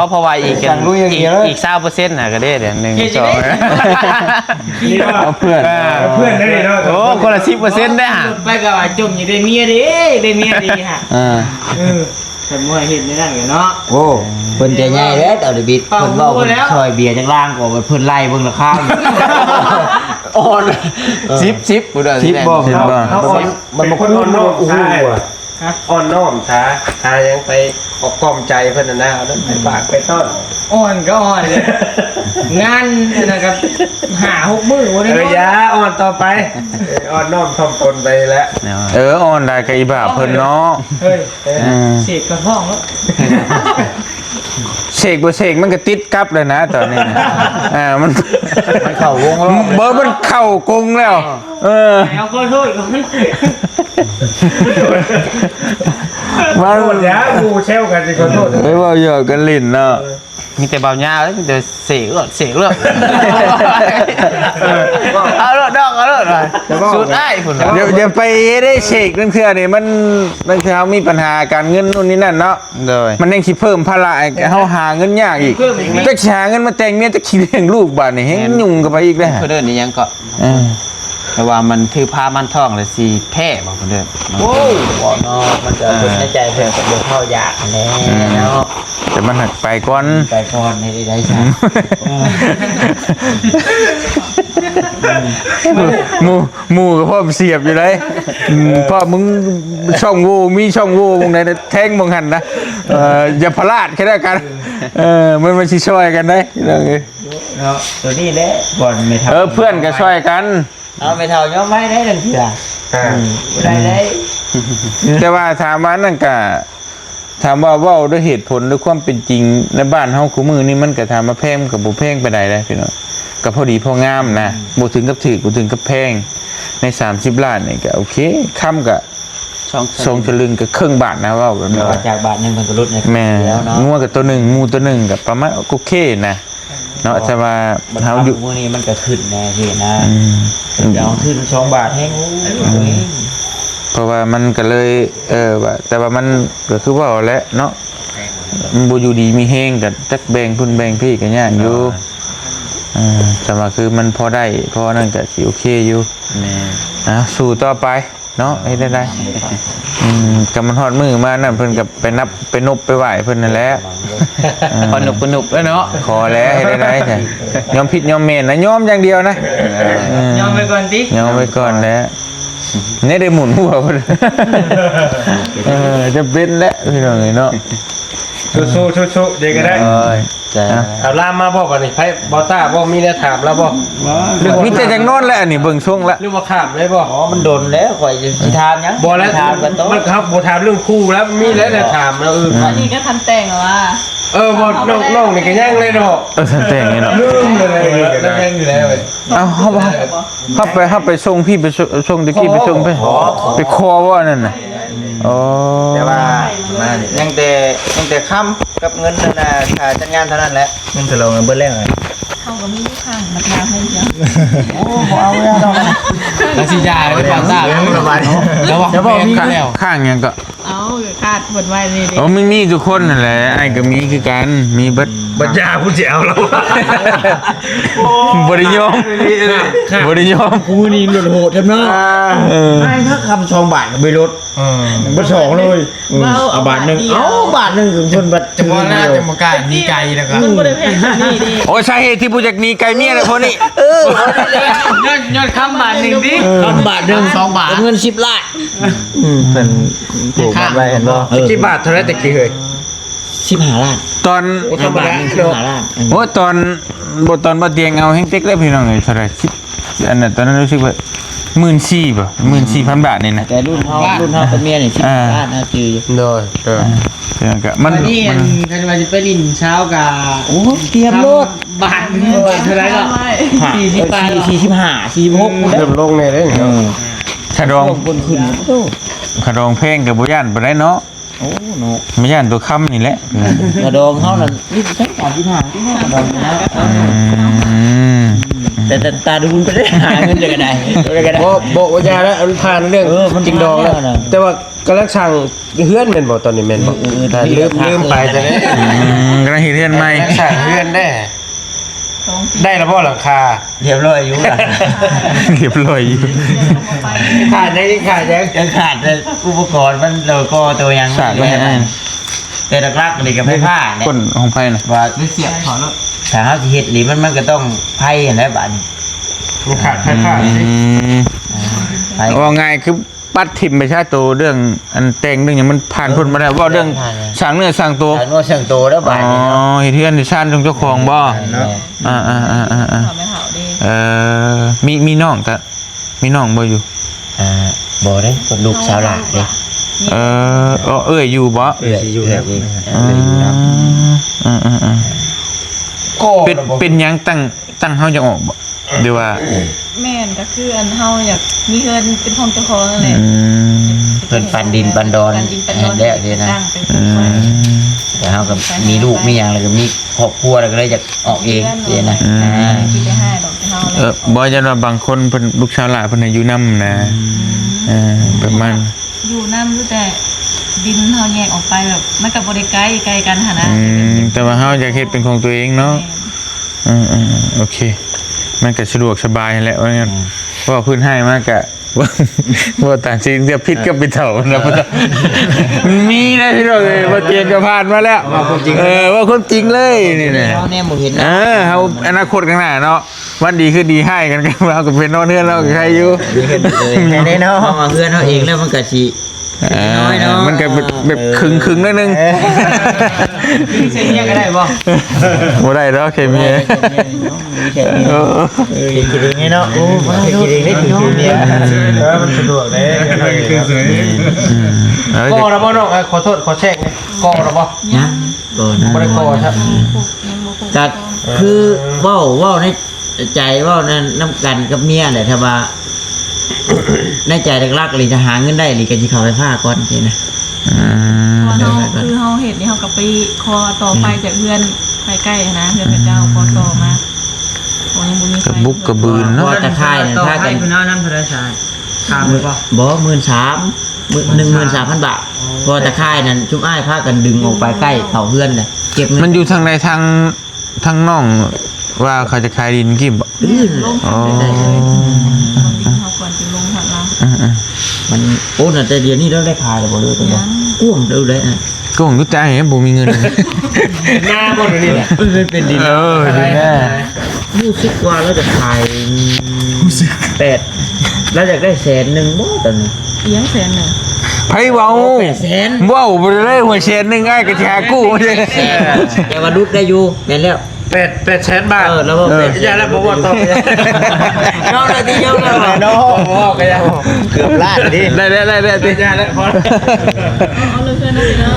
เพราะว่าอีกอีก20%น่ะก็ได้เดี๋ยว1 2 นี่เนาะ เอาเพื่อน เพื่อนได้เนาะ โอ้คนละ10%ได้ห่ะ ไปกับว่าจมอยู่ได้เมียดิได้เมียดีฮะ อ่า แต่เมื่อเห็นในนั่นกันเนาะ โอ้เพิ่นใจใหญ่แล้วเอาดิบิดเพิ่นเว้าเพิ่นซอยเบียร์จากล่างกว่าเพิ่นไล่เบิ่งราคาอ่อน 10กูได้ ชิปบ่ชิปบ่ เขาอ่อนมันมาคนอ่อนน้อมช้าอ่อนน้อมช้ายังไปออกกอมใจเพิ่นน่ะนะเอาไปปากไปต้อน อ่อนก็อ่อนเลยงานนะครับ5-6 มื้อวันนี้ ยาอ่อนต่อไปอ่อนน้อมทอมตนไปแล้ว ออนได้กับอีบ่าเพิ่นเนาะ เฮ้ย เสียกระท้องแล้ว เสกบ่เสกมันก็ติดกับเลยนะตอนนี้มัน เข้าวงรอบ เบอร์มันเข้ากงแล้ว เอาก็โทษก่อน มัน โทษยากูเชลกันสิขอโทษ ไม่ว่าหยอกกันลิ้นเนาะ มีแต่เบาหญ้าเลยมีแต่เสกเลือดเอาเลือดดอกเอาเลือดเลยสุดได้คุณ อย่าไปได้เชกนั่นคือนี่มันคือเขามีปัญหาการเงินนู่นนี่นั่นเนาะ โดย มันยังคิดเพิ่มภาระเขาหาเงินยากอีกจะหาเงินมาแต่งเมียจะคิดเลี้ยงลูกบ้านนี่ให้ยุ่งกันไปอีกได้ เพื่อนเดินนี่ยังก็แต่ว่ามันถือผ้ามันท่องเลยสีแท้บอกเพื่อนเดิน โอ้บ่เนาะมันจะเป็นในใจเพิ่นก็บ่เข้าอยากแน่เนาะ แต่มันหักไปก่อน ไปก่อนให้ได้ใช่ หมูกับพ่อเสียบอยู่เลยพ่อมึงช่องโหว่มีช่องโหว่มึงไหนแท่งมึงหันนะอย่าพลาดแค่ได้กันมันชิช่วยกันได้เรื่องนี้ เนาะตัวนี้แหละบ่อนไม่เท่า เพื่อนก็ช่วยกัน เอาไม่เท่าย่อมไม่ได้ดังเถื่อได้ได้ แต่ว่าถามว่านั่นก็ถามว่าเว้าด้วยเหตุผลด้วยความเป็นจริงในบ้านเฮาคู่มือนี่มันก็ถามมาแพงกับบ่แพงไปได้เลยพี่น้องก็พอดีพองามนะบ่ถึงกับถือบ่ถึงกับแพงใน30ล้านนี่ก็โอเคค่ำก็ทรงฉลึงก็ครึ่งบาทนะเว้าแบบนี้ จากบาทนึงมันก็ลดใน แม่ แล้วเนาะ งัวกับตัวหนึ่งงูตัวหนึ่งกับประมาณโอเคนะเนาะแต่ว่าเฮาอยู่ มื้อนี้มันก็ขึ้นแน่พี่นะ อืม เอาขึ้น2 บาทให้งู เพราะว่ามันก็เลยว่าแต่ว่ามันก็คือว่าแหละเนาะมันบ่อยู่ดีมีแฮงกับจักแบ่งพุ่นแบ่งพี่ก็ยากอยู่แต่ว่าคือมันพอได้พอนั่นก็สิโอเคอยู่สู้ต่อไปเนาะให้ได้ก็มันฮอดมือมานั่นเพิ่นก็ไปนับไปนบไปไหว้เพิ่นนั่นแหละ ปนุกแล้วเนาะ ขอแล้วให้ได้ใช่ยอมผิดยอมเมนนะยอมอย่างเดียวนะ ยอมไปก่อนดิ ยอมไปก่อนแล้วนี่ได้หมุนหัวเพิ่นจะเป็นแล้วพี่น้องเนาะ สู้เดี๋ยวก็ได้ เอาล่ามมาบอกกันนี่ไพ่บอต้าบอกมีแนวถามแล้วบอก มีแต่อย่างโน้นแหละอันนี้เบิ่งช่วงละ เรื่องว่าขามได้บอก อ๋อมันโดนแล้วข่อยสิถามยัง บอกแล้ว ถามกันโต มันครับบอถามเรื่องคู่แล้วมีแล้วแต่ถามแล้ว อันนี้ก็ทันแต่งเหรอวะ บอน้องนี่ก็ย่างเลยเนาะ สันแต่งนี่เนาะ ลืมเลยแล้วย่างอยู่แล้วเลย เอาเข้าไปส่งพี่ไปส่งตะกี้ไปส่งไปคอว่านั่นน่ะอ๋อ แต่ว่ามานี่ยังแต่ค้ำกับเงินนั่นน่ะค่าจัดงานเท่านั้นแหละเงินสลองเบิดแล้วไง เขาก็มีลูกค้ามาทำให้เยอะ แล้วสิยาเลยความซ่าแล้วว่าจะบอกมีแล้ว ข้างยังก็ เอาคาดผลไว้นี่ดิ โอ้มีทุกคนนั่นแหละไอ้ก็มีคือกันมีเบิด บัญญาผู้เจ้าเรา บริยมบริยม กูนี่หลุดโหดเต็มเนาะไอ้ถ้าคำ2 บาทก็ไม่ลดบ่2เลยเอาบาทนึงบาทนึงถึงเพิ่นบัด จะบ่น่าจะบ่กล้ามีไกลแล้วก็ มันบริเวณนี่ดิ โอ้ใช่เหตุที่ผู้จักหนีไกลเมียเลยคนนี้ ย้อนคำบาทหนึ่งดิ คำบาทนึง 2 บาท เงิน10 ล้าน เพิ่นปลูกมันไว้เห็นบ่ กี่บาทเท่าไรแต่กี่เคย 15 ล้าน ตอน บาทนึง15 ล้าน โอ้ตอนบ่เตียงเอาแฮงเต็กเลยพี่น้องเอ้ยเท่าไหร่อันนั้นตอนนั้นรู้สึกว่า14,000ป่ะ14,000 บาทนี่นะ แต่รุ่นเฮาเป็นเมียนี่10 ล้านนะจืออยู่ โดย พี่น้องก็มัน วันนี้คันว่าสิไปลินเช้ากับ โอ้เตรียมรถ บาทนึงบาทเท่าไหร่ก็ 40 บาท 45 46 เริ่มลงเลยเลย ขะดอง บนขึ้นโอ้ ขะดองเพลงกับบ่ย่านบ่ได้เนาะ โอ้โน บ่ย่านตัวค้ำนี่แหละ กระดองเฮานั่นนี่ใช้35ที่กระดองนะ แต่ตาดูมันไปได้หาเงินเดือนกันได้ก็ได้ บอกว่ายาแล้วมันผ่านเรื่องจริงดองแล้วแต่ว่ากำลังสั่งเฮือนแม่นบอกตอนนี้แม่นบอกลืมไปจะได้ กำลังเฮ็ดเรือนใหม่ สั่งเฮือนได้แล้วพ่อหลังคา เรียบร้อยอยู่ล่ะ เรียบร้อยอยู่ ขาดยังขาดยัง ยังขาดแต่อุปกรณ์มันเราก็ตัวยัง สากไว้ให้ แต่หลักๆนี่ก็ไฟฟ้าเนี่ย คนของไผน่ะ ว่า ไม่เสียบถอนแล้ว ถ้าเฮาสิเฮ็ดนี่มันก็ต้องไผแหละบัดนี้ ขาดขาด ไผ ว่าง่ายคือปัดถิ่มไปชาตัวเรื่องอันแต่งเรื่องอย่างมันผ่านพ้นมาได้ว่าเรื่องสร้างเนื้อสร้างตัว ถ้าว่าเสียงโตแล้ว อ๋ บัดนี้ อเฮ็ดเรือนที่ชาญของเจ้าของบ่อ่า ทำไม่เผาดิ มีน้องแต่มีน้องบ่อยู่ บ่ได้คนลูกสาวหลานเด้ อยู่บ่ อยู่แบบนี้ เป็นหยังตั้งเฮาจะออกบ่หรือว่า แม่นก็คืออันเฮาอยากมีเงินเป็นของเจ้าของนั่นแหละ เพิ่นปันดินปันดอน ปันดินปันดอน แล้วเด้นะ ตั้งเป็นของ แต่เฮาก็มีลูกมีหยังแล้วก็มีครอบครัวแล้วก็เลยอยากออกเองสินะ ที่ได้ให้ดอกเฮาเลย บ่ยันว่าบางคนเพิ่นลูกชาวหลานเพิ่นอายุนำนะประมาณ อยู่น้ำรู้แต่ดินเฮาแยกออกไปแบบมันกับบริไกลไกลกันหนนะ แต่ว่าเฮาอยากเฮ็ดเป็นของตัวเองเนาะโอเค มันก็สะดวกสบายแหละว่างั้นว่าพื้นให้มากกะว่าต่างจริงเดียวพิษกับไปเถ่านะพ่อมีนะพี่น้องเลยว่าเตียงก็ผ่านมาแล้วว่าคนจริงว่าคนจริงเลยนี่นะ เฮาแน่บ่เห็น เฮาอนาคตข้างหน้าเนาะวันดีคือดีให้กันเราก็เป็นนอนเฮือนเราใครอยู่ แน่เนาะ เฮามาเพื่อนเฮาเองแล้วมันก็สิน้อยเนาะ มันก็แบบขึงๆนิดนึง เสียเนี่ยก็ได้บ่ บ่ได้แล้วเคมี กินเองไงเนาะโอ้กินเองได้ถึงเนี่ยมันสะดวกเลย กอระบน้องขอโทษขอแช่งไงกอระบ ยังก่อนนะ บ่ได้กอครับ ก็คือเว้าในใจเว้านั่นน้ำกันกับเมียแหละถ้าว่าในใจรักๆหรือจะหาเงินได้หรือก็สิเข้าไปผ้าก่อนสินะ พอเฮาคือเฮาเห็ดนี่เฮากับไปคอต่อไฟจากเพื่อนไปใกล้นะเพื่อนพระเจ้าพอต่อมาพอยังบ่มีไฟ กระบุกกระบืน เพ เนาะ ราะตะไคร้นั่น ต่อ ถ้า ให้ กัน คุณเอาน้ำธรรมชาติถามเลยป่ะ บ่13,000 บาทเพราะตะไคร้นั่นชุบอ้ายพากันดึงออกไปใกล้เสาเพื่อนน่ะเก็บเงิ มันอยู่ทางใดทางน่องว่าเขาจะขายดินกี่บ่ ลงทางได้เลยบางทีเฮาก่อนสิลงทางเรา มันโอ้น่ะแต่เดี๋ยวนี้เราได้ขายแล้วบ่เลยตัวบ่กุ้งเด้อเลยอ่ะ ก็ของรู้ใจเห็นบ่มีเงิน หน้าบ่นี่แหละ เป็นดิน ดีแน่ รู้สึกว่าเราจะขาย8แล้วอยากได้100,000บ่ตอนนี้ เอียงแสนหนึ่ง ไผเว้า 800,000 เว้าบ่ได้หัวเชนนึงไอ้กระชากู้บ่ได้ แต่ว่ารุดได้อยู่แม่นแล้ว 800,000 บาท แล้วบ่เป็น อย่าแล้วบ่ว่าต่อ น้องเลยที่น้องเลย เนาะเกือบลาดดิ ได้ติ อย่าแล้วพอ เอาเลยเพื่อนนะพี่เนาะ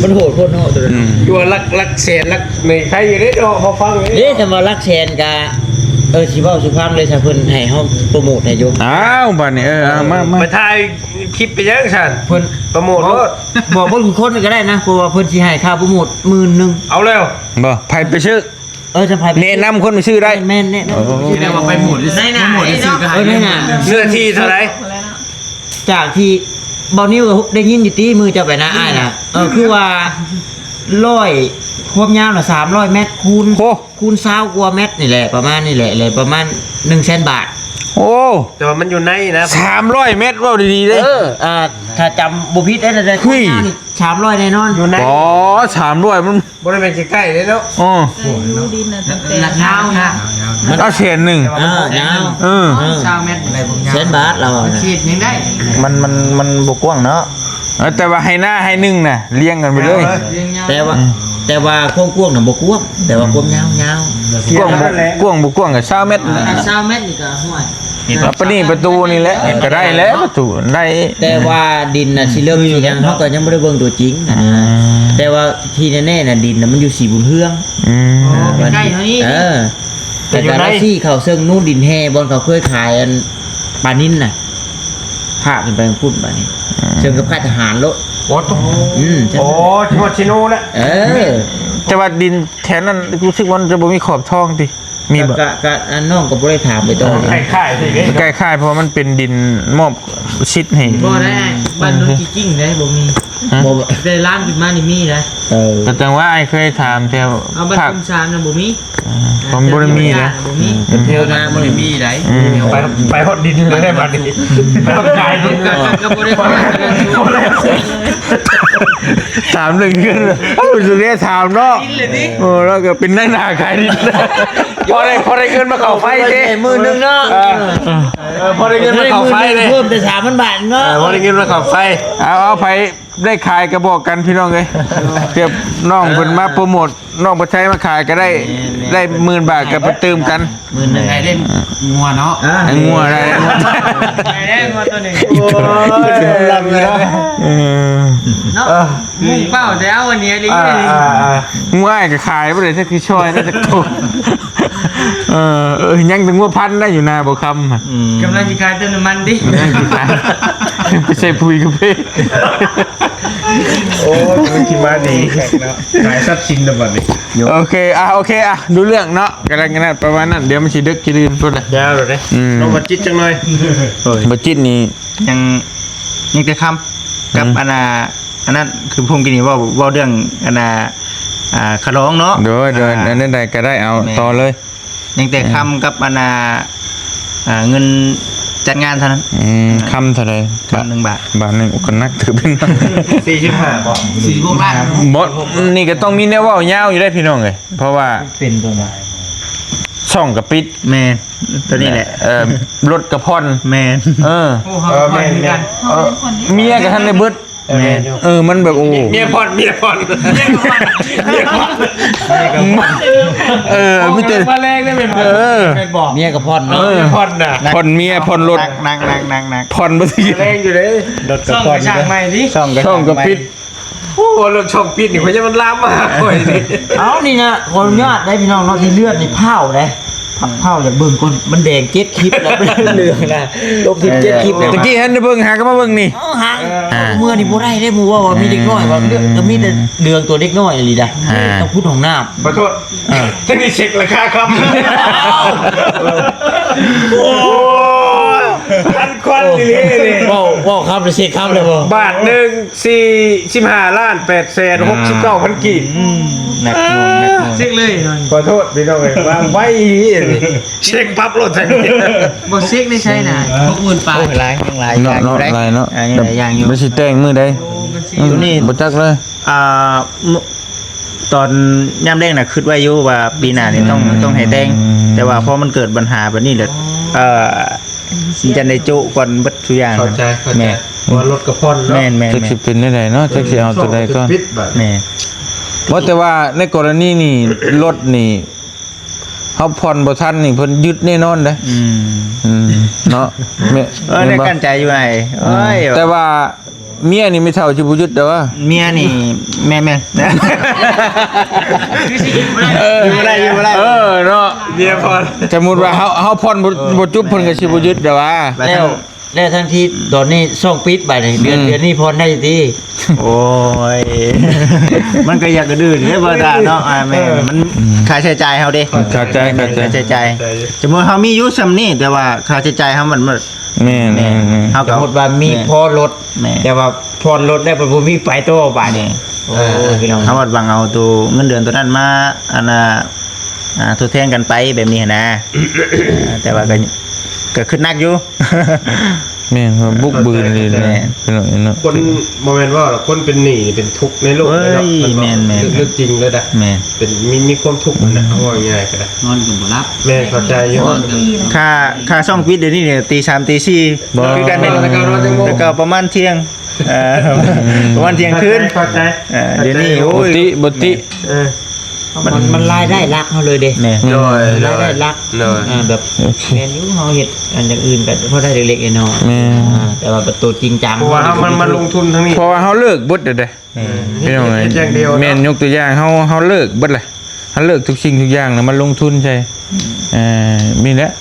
มันโหดโคตรโหดตัวนั้น อยู่รักเสียรักในใครอยู่ได้ดอกพอฟัง นี่ถ้ามารักแชนกะสิเว้าสุภาพเลยถ้าเพิ่นให้เฮาโปรโมทให้อยู่ อ้าวบัดนี้มา ไปถ่ายคลิปไปยังฉัน เพิ่น โปรโมทรถ บอกบ่ทุกคนก็ได้นะเพราะว่าเพิ่นสิให้ค่าโปรโมท10,000 เอาแล้ว บ่ไผไปชื่อ จะพาย แนะนำคนไปชื่อได้ แม่นแน่ที่ได้ว่าไปหมุนได้น่ะหมุนซื้อก็ได้น่ะ เสื้อที่เท่าไหร่ คนแล้วเนาะ จากที่เบานิ้วได้ยินอยู่ตีมือจะไปนะอ้ายน่ะคือว่า100ความยาวน่ะ300 เมตรคูณ20กว่าเมตรนี่แหละประมาณนี่แหละเลยประมาณ 100,000 บาท โอ้ แต่ว่ามันอยู่ในนะ 300 เมตรเว้าดีๆเด้ ถ้าจำบ่ผิดได้แต่คูณยาวนี่300แน่นอน อยู่ใน อ๋อ300มัน บริเวณใกล้ๆเลยเนาะ อ๋อ ดูดินนะตั้งแต่ หนักยาวนะ มันเอาเชนหนึง ยาว ชาวเม็ดอะไรผม เส้นบาทเรา ขีดยังได้ มันบกกว้างเนาะ แต่ว่าให้หน้าให้หนึ่งน่ะเลี้ยงกันไปเลย แต่ว่าความกว้างน่ะบ่กว้างแต่ว่าความยาว กว้างบ่กว้างกับ20 เมตร ชาวเม็ดนี่ก็ห่วย ประนี่ประตูนี่แหละก็ได้แล้วประตูได้ แต่ว่าดินน่ะสิเริ่มสิยังเฮาก็ยังบ่ได้เบิ่งตัวจริงนะแต่ว่าที่แน่ๆน่ะดินน่ะมันอยู่สีบุญเฮือง ใกล้เท่านี้ แต่การที่เขาเซิงนู่นดินแห่บอนเขาเคยขายอันปลานิ่นน่ะภาคขึ้นไปพูดแบบนี้เชิงกับค่ายทหารโลด โอ้โห ใช่ โอ้ชิโมชิโน่แหละ แต่ว่าดินแถวนั้นรู้สึกว่าจะบ่มีขอบท้องติมีบ่ ก็อันน้องก็บ่ได้ถามไปตรงนี้ คล้ายๆสิ ใกล้ค่ายเพราะมันเป็นดินมอบชิดให้ บ่ได้บ้านนู้นจริงๆได้บ่มี บ่ ได้ร้านขึ้นมานี่มีนะ ก็จังว่าไอ้เคยถามแต่ เอาบ้าน ภาค คุมชานน่ะบ่มี ผมบ่ได้มีนะ บ่มี เที่ยวนาบ่ได้มีได้ ไปหดดินเลยได้บัดนี้ไปหดกายดิน ก็บ่ได้พอกัน ถามหนึ่งขึ้นสุดท้ายถามเนาะโอ้แล้วก็เป็นนักหนาขายดินพอได้เงินมาเข้าไฟเด้ มือนึงเนาะ พอได้เงินมาเข้าไฟเลย เพิ่มแต่3,000 บาทเนาะ พอได้เงินมาเข้าไฟเอาไปได้ขายกระบอกกันพี่น้องเลยเก็บน้องเพิ่นมาโปรโมทน้องบ่ใช้มาขายก็ได้10,000 บาทก็ไปเติมกัน มื้อนึงไงได้งัวเนาะ ไอ้งัวได้ แม่งว่าตัวนึง ลำเนาะ เนาะ มุ่งเป้าแต่เอาวันนี้ดิ ง่ายกับขายไปเลยถ้าคือช่อยน่าจะโตยังถึงว่าพันได้อยู่นาบ่คำ กำลังจะขายเติมน้ำมันดิ ยังสิขายไปใส่ปุ๋ยกับเพ่ โอ้ยมันคิดมาดีขายทรัพย์สินระเบิดนี่ โอเคดูเรื่องเนาะกำลังกันนะประมาณนั้นเดี๋ยวมันสิดึกจะลืมพูดเลย ยาวเลยลองมาจิตจังหน่อย บัจิตนี่ ยังแต่คำกับอันนั้นคือพุ่งกินนี่ว่าเรื่องอันขะร้องเนาะ เดี๋ยวอันนั้นใดก็ได้เอาต่อเลย ยังแต่คำกับอันเงินจัดงานเท่านั้น คำเท่าไร คำ1 บาท บาทหนึ่งก็นักถือเป็น 45บอก 46ล้าน บดนี่ก็ต้องมีแนวเว่ายาวอยู่ได้พี่น้องเลยเพราะว่า เป็นตัวไหน ช่องกับปิด แมนตัวนี้แหละ รถกับพอน แมน โอ้โหแม่กัน เขาเป็นคนที่ เมียกับท่านในเบิด แม่อยู่ มันแบบโอ้ เมียผ่อนมิเต มาแรงได้ไหมเป็นบอก เมียกับพ่อน ผ่อนน่ะ พอนเมียพอนรถ นัก พอนบ่สิ แรงอยู่เลยรถกับ ซ่อง ผ่ ก อน ระช่างใหม่ดิ ช่องกับปิด โอ้รถช่องปิดนี่เขาจะมันลามมาค่อยดิ เอานี่นะขออนุญาตได้พี่น้องเนาะที่เลือดนี่เผาเลยเผาจากเบิ่งคนมันแดง7 คลิปแล้วเป็นเหลืองนะลบ7 คลิปแล้ว ตะกี้ฮันได้เบิ่งหาก็มาเบิ่งนี่ หางเมื่อนี่บ่ได้หมู่ว่ามีเด็กน้อยว่าเรื่องมีแต่เรื่องตัวเด็กน้อยอีหลีได้ต้องพูดของน้ำ ขอโทษท่านนี่เช็คราคาคำโอ้พันควันนี่เลย ว่าครับเลยเช็คครับเลยบ่ บาทหนึ่ง45 ล้าน8 69,000 กีบ หนักหน่วง เช็คเลย ขอโทษพี่น้องเอ้ยวางไว้เช็คปั๊บรถทันที บอเช็คในใช่ไหน60,000 ปลา โอ้ยหลายยังหลาย เนาะ อยู่ได้ ลายเนาะ ยังหลายอย่างอยู่ บ่สิแต่งมื้อใด ตัวนี้ บ่จักเลย ตอนย่ำแรกน่ะคิดไว้อยู่ว่าปีหน้านี่ต้องให้แต่งแต่ว่าพอมันเกิดปัญหาแบบนี้เลยจะได้จุก่อนเบัดทุกอย่าง เข้าใจ แม่ ว่ารถกับพ่อนเนาะ แม่น จักสิเป็นได้เนาะจักสิเอาตัวใดก่อน ปิดบัด แม่ ว่าแต่ว่าในกรณีนี่รถนี่เขาผ่อนบ่ทันนี่เพิ่นยึดแน่นอนเด้เนาะแม่ ได้กั้นใจอยู่ไอ้เอ้ย แต่ว่าเมียนี่ไม่เท่าสิบ่ยึดเด้อว่า เมียนี่แม่ อยู่ได้เนาะ เมียพ่อน สมมุติว่าเฮาผ่อนบ่จุบเพิ่นก็สิบ่ยึดเด้อว่า แล้วทั้งที่ตอนนี้ช่องปิดไปเดือนนี้พรได้ที โอ้ยมันก็อยากกระดื้อเนี่ยบ่ได้เนาะแม่มันค่าใช้จ่ายเฮาเด้ เข้าใจ ค่าใช้จ่ายสมมุติเฮามีอยู่ซำนี้แต่ว่าค่าใช้จ่ายเฮามัน แม่น เฮา ส ก็ มมติว่ามีพอรถ แม่ แต่ว่าพรรถได้บ่มีไฟตัวบาดนี่โอ้พี่น้อง เฮาวัดบังเอาตัวเงินเดือนตัวนั้นมาทดแทนกันไปแบบนี้นะแต่ว่าก็ขึ้นนักอยู่ แม่นว่าบุกบืนเลยนะพี่น้องเนาะ คนโมเมนต์ว่าคนเป็นหนี้นี่เป็นทุกข์ในโลกเลยเนาะ เฮ้ยแม่น เรื่องจริงเลยนะ แม่ เป็นมีความทุกข์นะเอาว่าง่ายๆก็ได้ นอนกับบ่รับ แม่เข้าใจอยู่ ค่าช่องปิดเดี๋ยวนี้เนี่ยตี 3 ตี 4คือกันเนี่ยแล้วก็ประมาณเที่ยงประมาณเที่ยงคืน เข้าใจ เดี๋ยวนี้โอ้ บ่ ย ติ มันรายได้รักเฮาเลยเด้ แม่ โดย รายได้รัก โดย แบบแม่นอยู่เฮาเฮ็ดอันอย่างอื่นก็พอได้เล็กๆน้อย แม่ ๆแต่ว่าประตูจริงจัง เพราะว่ามันลงทุนทั้งนี้ เพราะว่าเฮาเลิกเบิดเด้อพี่น้อง เฮ็ดอย่างเดียว แม่นยกตัวอย่างเฮาเลิกเบิดเลยเฮาเลิกทุกสิ่งทุกอย่างนะมันลงทุนใช่มีแล้ว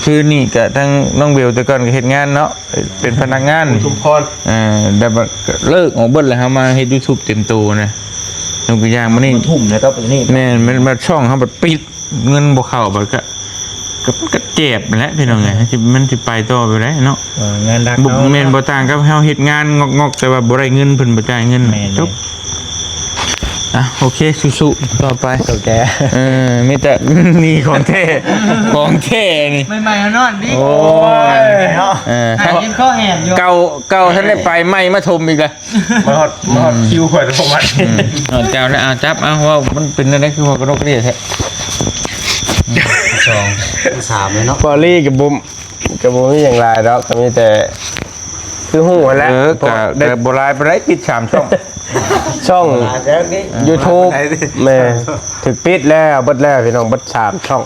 คือนี่ก็ทั้งน้องเบลแต่ก่อนก็เฮ็ดงานเนาะเป็นพนักงาน ชุมพร แต่ว่าก็เลิกออกเบิดแล้วเฮามาเฮ็ด YouTube เต็มตัวนะยกตัวอย่างมานี่ ทุ่มแล้วก็นี่ แม่นมันมาช่องเฮาบัดปิดเงินบ่เข้าบัดก็เจ็บแหละพี่น้องไงมันสิไปต่อไปได้เนาะ เงินรัก บ่แม่นบ่ต่างกับเฮาเฮ็ดงานงอกๆแต่ว่าบ่ได้เงินเพิ่นบ่จ่ายเงินจบโอเคสู้ๆต่อไป เข้าใจ มีแต่ นี่ของแท้ของแท้นี่ ใหม่ๆนอนดิ โอ้ยหากินข้อแหนอยู่ เก่าท่านได้ไปไม่มาทมอีกเลย มาฮอดคิวข่อยแล้วประมาณนี้ เจ้าแล้วจับว่ามันเป็นอะไรคือว่ากระดกเรียแท้ 3เลยเนาะ บอลลี่กับบุ้มมีอย่างไรดอกก็มีแต่คือหูแหล้ว แต่โบราณไปได้ปิด3ช่อง ช่อง YouTube แม่ถึกปิดแล้วเบิดแล้วพี่น้องเบิด3ช่อง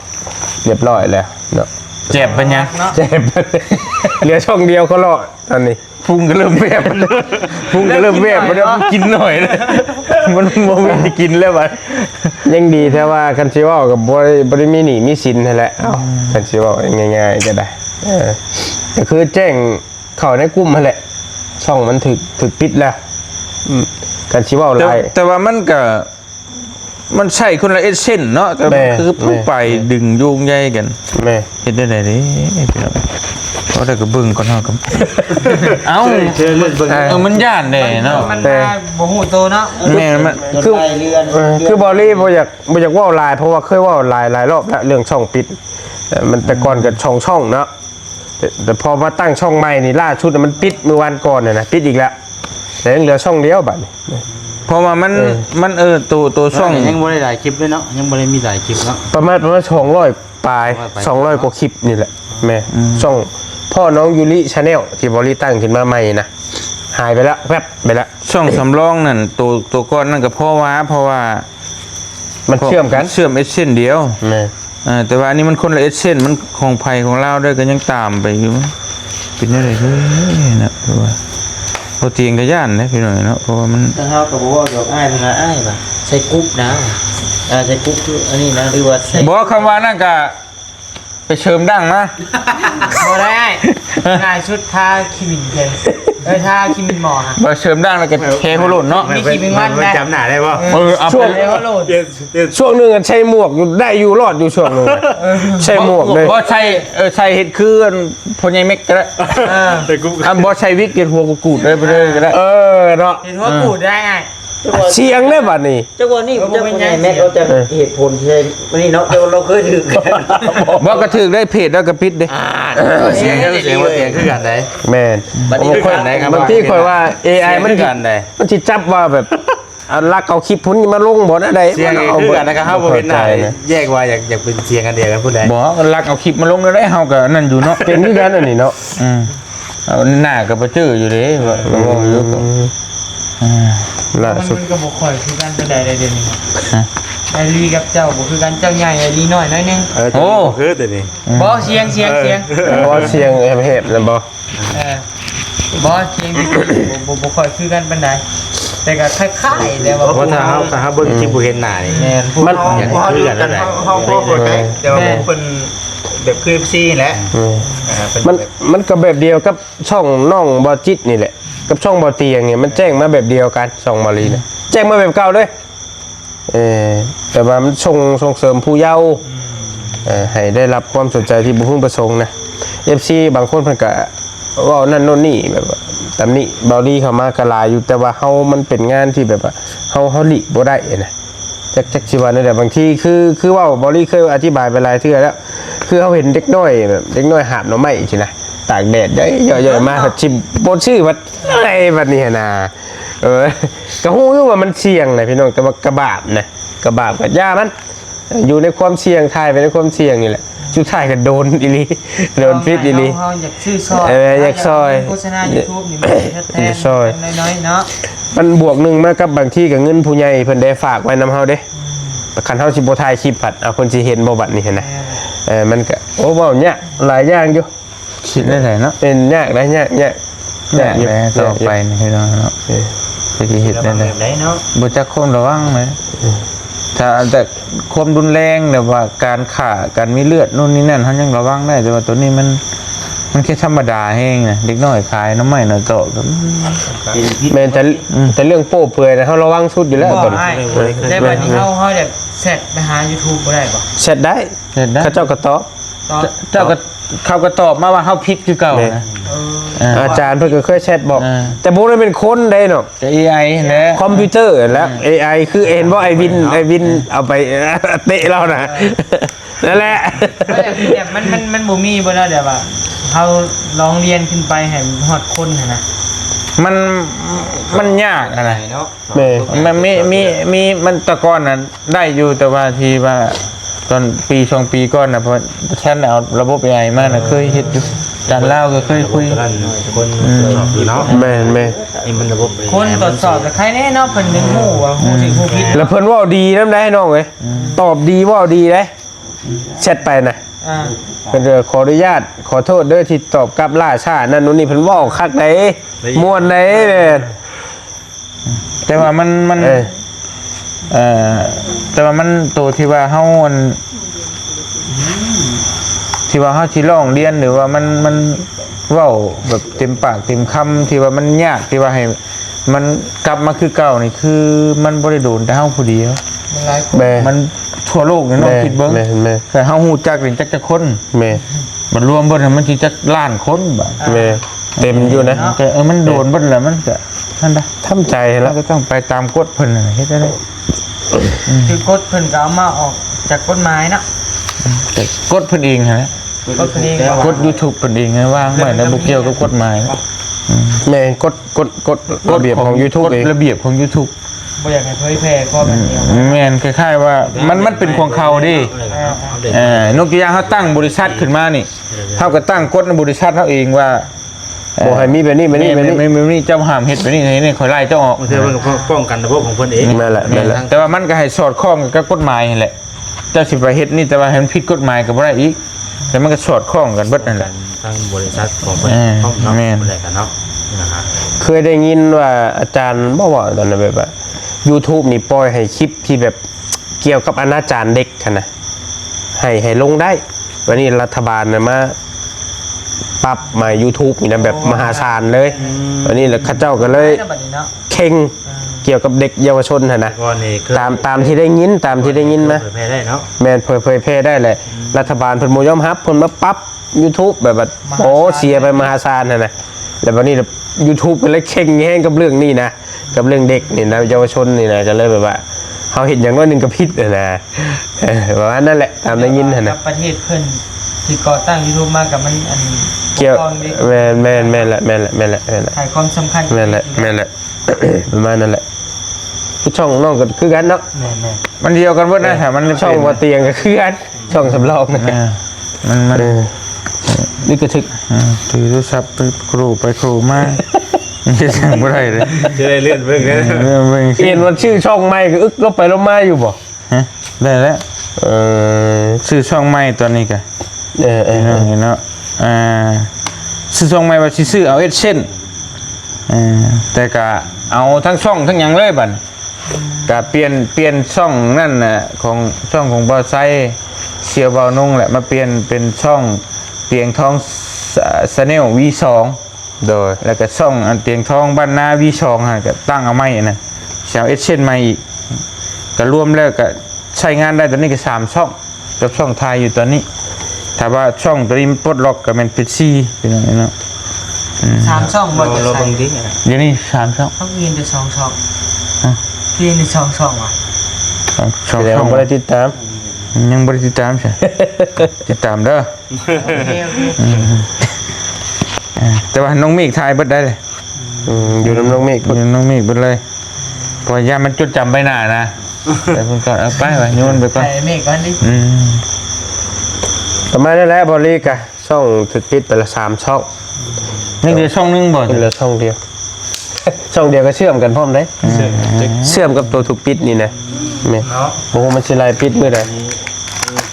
เรียบร้อยแล้วเนาะ เจ็บเป็นยัง เจ็บ เหลือช่องเดียวก็รอดตอนนี้ พุงก็เริ่มแวบพุงก็เริ่มแวบมันกินหน่อยเลยมันบ่มีที่กินแล้วบัด ยังดีแท้ว่าคันสิเว้ากับ่ได้มีหนี้มีสินนั่นแหละเอ้าคันสิเว้าง่ายๆก็ได้ก็คือแจ้งเข้าในกลุ่มนั่นแหละช่องมันถึกปิดแล้วคันสิเว้าหลาย แต่ว่ามันก็มันใช่คนละเอเซนเนาะแต่ แม่ คือผู้ไปดึงโยงใยกัน แม่ เฮ็ดได้ไดเด้พี่น้องก็ได้ก็เบิ่งก่อนเฮากับเอ้ามันย่านเด้เนาะ มันมาบ่ฮู้โตเนาะ แม่มัน คือคือบอลลี่บ่อยากเว่าลายเพราะว่าเคยเว่าลายรอบแล้วเรื่องช่องปิดมันแต่ก่อนกับช่องเนาะแต่พอมาตั้งช่องใหม่นี่ล่าชุดมันปิดเมื่อวันก่อนเนี่ยนะปิดอีกแล้วแต่ยังเหลือช่องเดียวบัดนี้ เพราะว่ามันตัวช่อง ยังบ่ได้หลายคลิปเลยเนาะยังบ่ได้มีหลายคลิปเนาะ ประมาณ200ปลาย200กว่าคลิปนี่แหละแม่ช่องพ่อน้องยูริชาแนลที่บอลลี่ตั้งขึ้นมาใหม่นะหายไปแล้วแวบไปแล้ว ช่องสำรองนั่นตัวก้อนนั่นก็เพราะว่า มันเชื่อมกัน เชื่อมเอเซนเดียว แม่ แต่ว่าอันนี้มันคนละเอเซนมันของไผ่ของเราด้วยก็ยังตามไปอยู่เป็นอะไรเลยนะเพราะว่าพอเตียงก็ย่านนะพี่หน่อยเนาะเพราะว่ามัน ถ้าเฮาก็บ่ว่าดอกอ้ายเพิ่นว่าอ้ายป่ะใส่กรุ๊ปนะใส่กรุ๊ปคืออันนี้นะหรือว่าใส่ บอกคำว่านั่นก็ไปเชิมดั้งมา บ่ได้นายชุดทาคิมินเทนทาคิมินหมอฮะ ไปเชิมดั้งแล้วก็เทหัวหล่นเนาะ มีคิมินวันได้ จำหน้าได้บ่ เอา ช่วง เลยว่าโหลด ช่วงหนึงใช้หมวกอยู่ได้อยู่รอดอยู่ช่วงหนึงใช้หมวกเลย บ่ใช่ใช่เฮ็ดคือพ่อใหญ่เม็กก็ได้บ่ใช่วิกเก็ตหัวกูดได้ไปเลยก็ได้ เนาะ เห็นว่ากูได้ไง เสียงได้บัดนี้ จังหวะนี้ผมจะเป็นไงแม็กเราจะเหตุผลเช่นวันนี้เนาะเราเคยถือกัน บ่กระถึกได้เพจแล้วก็ปิดเด้ เสียงว่าเสียงคือกันได้ แม่น บัดนี้คือกันได้ครับ บางทีค่อยว่า AI มัน คือกันได้ มันสิจับว่าแบบเอาลักเอาคลิปพุ่นมาลงบ่ได้ เสียงคือกันนะครับเฮาบ่เห็นหน้าแยกว่าอยากเป็นเสียงกันเดียวกันผู้ใด บ่ลักเอาคลิปมาลงแล้วได้เฮาก็นั่นอยู่เนาะ เป็นคือกันอันนี้เนาะ เอาหน้าก็บ่เจออยู่เด้ว่าอยู่ก็ ล่า มัน สุด ก็บ่ค่อยคือกันเป็นใดเดี๋ยวนี้ไอ้ลีกับเจ้าบ่คือกันเจ้าใหญ่ไอ้ลีน้อยน้อยนึง โอ้ คือตัวนี้ บ่เสียง เพราะว่าเสียงแหบๆนั่นบ่ บ่เสียงบ่ค่อยคือกันปานใดแต่ก็คล้ายๆแล้วว่า เพราะถ้าเฮาเบิ่งคลิปบ่เห็นหน้านี่ แม่น มัน อยากคือกันแล้วแหละ ห้องพ่อคนไหนแต่ว่าผมเป็นแบบคือซีแหละเป็น มันก็แบบเดียวกับช่องน้องบ่จิตนี่แหละกับช่องบ่เตียงเนี่ยมันแจ้งมาแบบเดียวกันช่องมารีนะแจ้งมาแบบเก่าเลยแต่ว่ามันส่งเสริมผู้เยาว์ให้ได้รับความสนใจที่บุพึงประสงค์นะ FC บางคนเพิ่นก็เว้านั่นโน่นนี่แบบว่าตำหนิเบาดีเข้ามากะลายอยู่แต่ว่าเฮามันเป็นงานที่แบบว่าเฮาหลีกบ่ได้นะจักสิว่านั่นแหละบางทีคือเว้าเบาดีเคยอธิบายไปหลายเทื่อแล้วคือเฮาเห็นเด็กน้อยแบบเด็กน้อยหาบหน่อไม้สินะตากแดดได้เยอะๆมาก็ชิมบ่ชื่อว่าอะไรบัดนี้นะก็ฮู้อยู่ว่ามันเสี่ยงนะพี่น้องแต่ว่ากระบาบนะกระบาบกับย่ามันอยู่ในความเสี่ยงทายไปในความเสี่ยงนี่แหละสุดท้ายก็โดนอีหลีโดนพิษอีหลี เฮาอยากซื้อซอย อยากซอย โฆษณา YouTube นี่มันแท้ๆ ซอย น้อยๆเนาะ มันบวกหนึ่งมากับบางที่กับเงินผู้ใหญ่เพิ่นได้ฝากไว้นำเฮาเด้คันเฮาสิบ่ถ่ายคลิปผัดเอาเพิ่นสิเห็นบ่บัดนี้เห็นนะมันก็โอ้เว้าเนี่ยหลายอย่างอยู่ คิดได้ไหนเนาะ เป็นยากได้ยาก แม่ต่อไปนี่พี่น้องเนาะจะสิเฮ็ดได้ไดบ่จักคนระวังเลยถ้าแต่ความรุนแรงแบบว่าการฆ่าการมีเลือดนู่นนี่นั่นเฮายังระวังได้แต่ว่าตัวนี้มันแค่ธรรมดาแฮงน่ะเด็กน้อยขายน้ำไม้น่ะโตก็ แม่นแต่เรื่องโป้เปื่อยนะเฮาระวังสุดอยู่แล้ว บ่ ตอน ให้ได้บัดนี้เฮาอยากเสร็จไปหา YouTube บ่ได้บ่ เช็ดได้ เฮ็ดได้ เขาเจ้าก็ตอบ ตอน เจ้าก็เขาก็ตอบมาว่าเฮาผิดคือเก่านะ อาจารย์เพิ่นก็เคยแชทบอก อ่า แต่บ่ได้เป็นคนได้เนาะ จะ AI แหละ คอมพิวเตอร์แล้ว AI คือเห็นว่าไอวินเอาไปเตะเรานะนั่นแหละ ก็อย่างที่เนี่ยมันบ่มีบ่แล้วเดี๋ยวว่าเฮาลองเรียนขึ้นไปให้ฮอดคนน่ะนะ มันยากอะไร เนาะ แม่ มันมีมันแตะกอนน่ะได้อยู่แต่ว่าทีว่าตอนปี2ปีก่อนน่ะเพราะฉันเอาระบบ AI มาน่ะเคยเฮ็ดอยู่จานลาวก็เคยคุย คนเนาะ แม่แม่ นี่มันระบบ คนตรวจสอบแต่ใครแน่เนาะเพิ่นนึงฮู้ว่าฮู้สิฮู้ผิด แล้วเพิ่นว่าดีนำได้น้องเอ้ยตอบดีว่าดีได้แชทไปนะ เพิ่นขออนุญาตขอโทษเด้อที่ตอบกลับล่าช้านั่นนู่นนี่เพิ่นเว้าคักใดม่วนใดแม่น แต่ว่ามันแต่ว่ามันตัวที่ว่าเฮาอันที่ว่าเฮาสิร้องเรียนหรือว่ามันเว้าแบบเต็มปากเต็มคำที่ว่ามันยากที่ว่าให้มันกลับมาคือเก่านี่คือมันบ่ได้โดนแต่เฮาผู้เดียว แม่ มันทั่วโลกนี่เนาะคิดเบิ่ง แม่ แต่เฮาฮู้จักนี่จักจะคน แม่ มันรวมเบิดมันสิจักล้านคนบ่ แม่เต็มอยู่นะ แต่มันโดนเบิดแล้วมันก็นั่นได้ ทำใจ เรา แล้ว ก็ต้องไปตามกฎเพิ่นน่ะเฮ็ดได้ คือกฎเพิ่นก็เอามาออกจากกฎหมายเนาะ แต่กฎเพิ่นเองฮะ กฎเพิ่นเอง กฎ YouTube เพิ่นเองวางไว้แล้วบ่เกี่ยวกับกฎหมาย แม่กฎระเบียบของ YouTube กฎ เอง ระเบียบของ YouTube บ่อยากให้เผยแพร่ข้อแบบนี้ แม่นคล้ายๆว่ามันเป็นของเขาดินกตัวอย่างเขาตั้งบริษัทขึ้นมานี่เท่ากับตั้งกฎในบริษัทเขาเองว่า บ่ให้มีแบบนี้แบบนี้แบบนี้ ไม่เจ้าห้ามเฮ็ดแบบนี้นี่คอยไล่เจ้าออก บางทีเพิ่นก็ป้องกันระบบของเพิ่นเอง นั่นแหละนั่นแหละ แต่ว่ามันก็ให้สอดคล้องกับกฎหมายนั่นแหละเจ้าสิไปเฮ็ดนี่แต่ว่าให้มันผิดกฎหมายก็บ่ได้อีกแต่มันก็สอดคล้องกันเบิดนั่นแหละ ทั้งบริษัทของเพิ่นพร้อมเนาะอะไรกันเนาะนะฮะ เคยได้ยินว่าอาจารย์บอกว่าตอนนั้นแบบว่า YouTube นี่ปล่อยให้คลิปที่แบบเกี่ยวกับอนาจารเด็กค่ะนะให้ลงได้วันนี้รัฐบาลนะมาปรับมา YouTube นี่นะแบบมหาศาลเลยวันนี้แล้วข้าเจ้าก็เลยเข่งเกี่ยวกับเด็กเยาวชนค่ะนะ ก่อนนี่คือ ตามที่ได้ยินมา เผยแพร่ได้เนาะ แมนเผยแพร่ได้แหละรัฐบาลเพิ่นบ่ยอมรับเพิ่นมาปรับ YouTube แบบว่าโอ้เสียไปมหาศาลน่ะนะแล้ววันนี้ YouTube ก็เลยเข่งแห้งกับเรื่องนี้นะกับเรื่องเด็กนี่นะเยาวชนนี่นะก็เลยแบบว่าเฮาเห็นอย่างน้อยหนึงก็ผิดนะประมาณนั่นแหละตามได้ยินน่ะนะ ประเทศเพิ่นที่ก่อตั้ง YouTube มากับมันอัน เกี่ยวแม่นแหละถ่ายความสำคัญ แม่นแหละประมาณนั่นแหละคือช่องน้องก็คือกันเนาะ มันเดียวกันเบิดนะแต่มัน ช่องบ่เตียงก็คือกันช่องสำรองนะ มัน นี่ก็ถึก ถือโทรศัพท์ไปครูไปครูมาเฮ็ดจังบ่ได้เลย จะได้เลื่อนเบิ่งได้ เรื่องเบิ่ง เห็นว่าชื่อช่องใหม่ก็อึกลบไปลบมาอยู่บ่ ฮะได้แล้ว เออ ชื่อช่องใหม่ตัวนี้ก็ เออ เห็นเนาะซื้อช่องใหม่ว่าสิซื้อเอาเช่นแต่ก็เอาทั้งช่องทั้งหยังเลยบัดก็เปลี่ยนช่องนั่นน่ะของช่องของบ่าวไซเสียวบ่าวนงแหละมาเปลี่ยนเป็นช่องเตียงทองChannel V2 โดย แล้วก็ช่องอันเตียงทองบ้านนา V2 ฮะก็ตั้งเอาใหม่น่ะสิเอาเช่นใหม่อีกก็รวมแล้วก็ใช้งานได้ตอนนี้ก็3ช่องกับช่องไทยอยู่ตอนนี้ถ้าว่าช่องตัวนี้มันปลดล็อกก็แม่นเป็น4เป็นจังได๋เนาะ 3ช่องบ่จะ เรา ใส่ เบิ่งดิ เดี๋ยวนี้3ช่อง ต้องยินแต่2ช่องพี่นี่2ช่องว่ะ ช่อง แสดง ช่อง ว่าบ่ได้ติดตาม ยังบ่ได้ติดตามใช่ ติดตามเด้อ โอเคแต่ว่าน้องเมฆทายเบิดได้เลย อยู่น้ำน้องเมฆ อยู่น้องเมฆเบิดเลยเพราะย่ามันจดจำใบหน้านะแต่เพิ่นก็เอาไปไว้โยนไปก่อน ใส่เมฆก่อนดิ ประมาณนั้นแหละบริกะช่องถึกปิดไปละ3ช่อง นี่คือช่องหนึงบ่ เหลือช่องเดียว ช่องเดียวก็เชื่อมกันพร้อมได้เชื่อมกับตัวถูกปิดนี่นะแม่ เนาะ โอ้มันสิไล่ปิดมื้อใด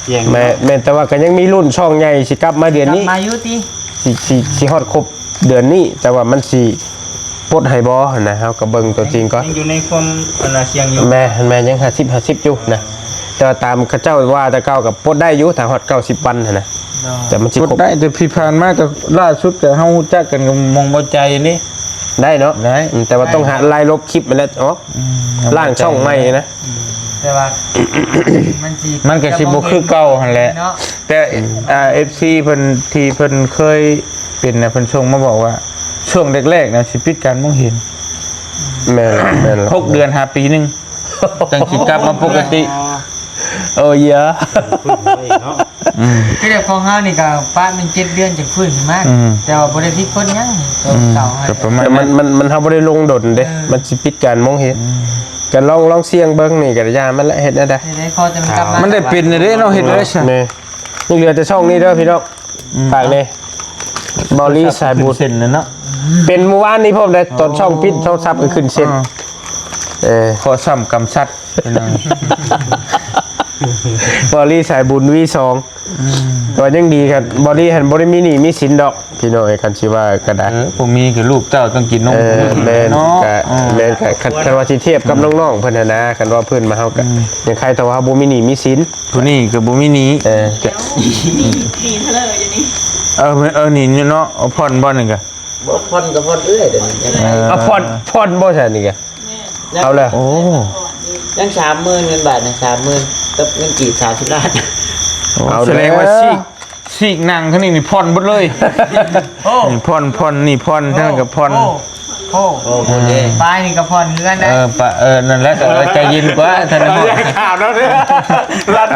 เตียง แม่แต่ว่าก็ยังมีรุ่นช่องใหญ่สิกลับมาเดือน กลับ นี้ มาอยู่ติ สิฮอดครบเดือนนี้ แต่ว่ามันสิปลดให้บ่นะเฮาก็เบิ่งตัวจริงก่อน ยังอยู่ในความอันน่ะเสียงอยู่ แม่ยัง50อยู่นะแต่ว่าตามเขาเจ้าว่าแต่เก่ากับปลดได้อยู่ถ้าฮอด90วันนะแต่มันสิ กด ครบ ได้แต่พี่ผ่านมาก็ล่าสุดก็เฮารู้จักกันก็มองบ่ใจนี่ ได้เนาะ ได้ แต่ว่าต้องหาไล่ลบคลิปมันแล้วอ๋อล่างช่องใหม่นะ แต่ว่ามันสิ มันก็สิบ่คือเก่าหั่นแหละ เนาะ แต่FC เพิ่นที่เพิ่นเคยเป็นน่ะเพิ่นส่งมาบอกว่าช่วงแรกๆน่ะสิปิดการมองเห็น แม่น 6 เดือนหาปีหนึงจังสิกลับมาปกติ โอ้ยอะ เนาะ คือแบบของเฮานี่ก็ป้ามัน7เดือนจังฟื้นขึ้นมาแต่ว่าบ่ได้ผิดคนหยังตัวเก่าให้ ก็ประมาณ แต่ นั้น มันเฮาบ่ได้ลงดนเด้มันสิปิดการมองเห็นกันลองเสียงเบิ่งนี่ก็ยามันละเฮ็ดได้ ได้พอจะมันกลับมา มันได้เป็นเด้เนาะเฮ็ดได้ซะ นี่ยังเหลือแต่ช่องนี้เด้อพี่น้องฝากนี่บอลลี่สายบูด เส้นเลยเนาะ เป็นเมื่อวานนี้ผมได้ตอนช่องปิดช่องซับก็ขึ้นเส้น ขอซ้ำกำซัดเป็นไง บอลี่สายบุญV2ตัวยังดีครับบอลี่หันบริมีหนี่มีสินดอกพี่น้อยกันชิว่าก็ได้ ผมมีคือลูกเจ้าต้องกินนม แม่น เนาะ กะแม่นกะคันว่าสิเทียบกับน้องๆเพิ่นน่ะนะคันว่าเพิ่นมาเฮากะยังใครแต่ว่าบ่มีหนี้มีสิน ผู้นี้ก็บ่มีหนี้ นี่เทเลอร์อย่างนี้ นี่เนาะเอาผ่อนบ่นี่ก็ บ่พ่อนกับพ่อนเอ้ยเดี๋ยวนี้ เอาพอนบ่ใช่นี่กะเอาแล้ว โอ้ ยัง30,000เงินบาทนะ30,000กับเงินกีบ30ล้าน เอา แสดงว่า แล้ว ซีกนั่งข้างนี้นี่ผ่อนหมดเลยนี่ผ่อนนี่ผ่อนเท่านั้นกับผ่อน โอ้ โอ้โหเด้ ปลายนี่ก็พรเฮือนได้ นั่นแหละแต่ใจเย็นกว่าท่านนะ ข่าวแล้วเนี่ยรัด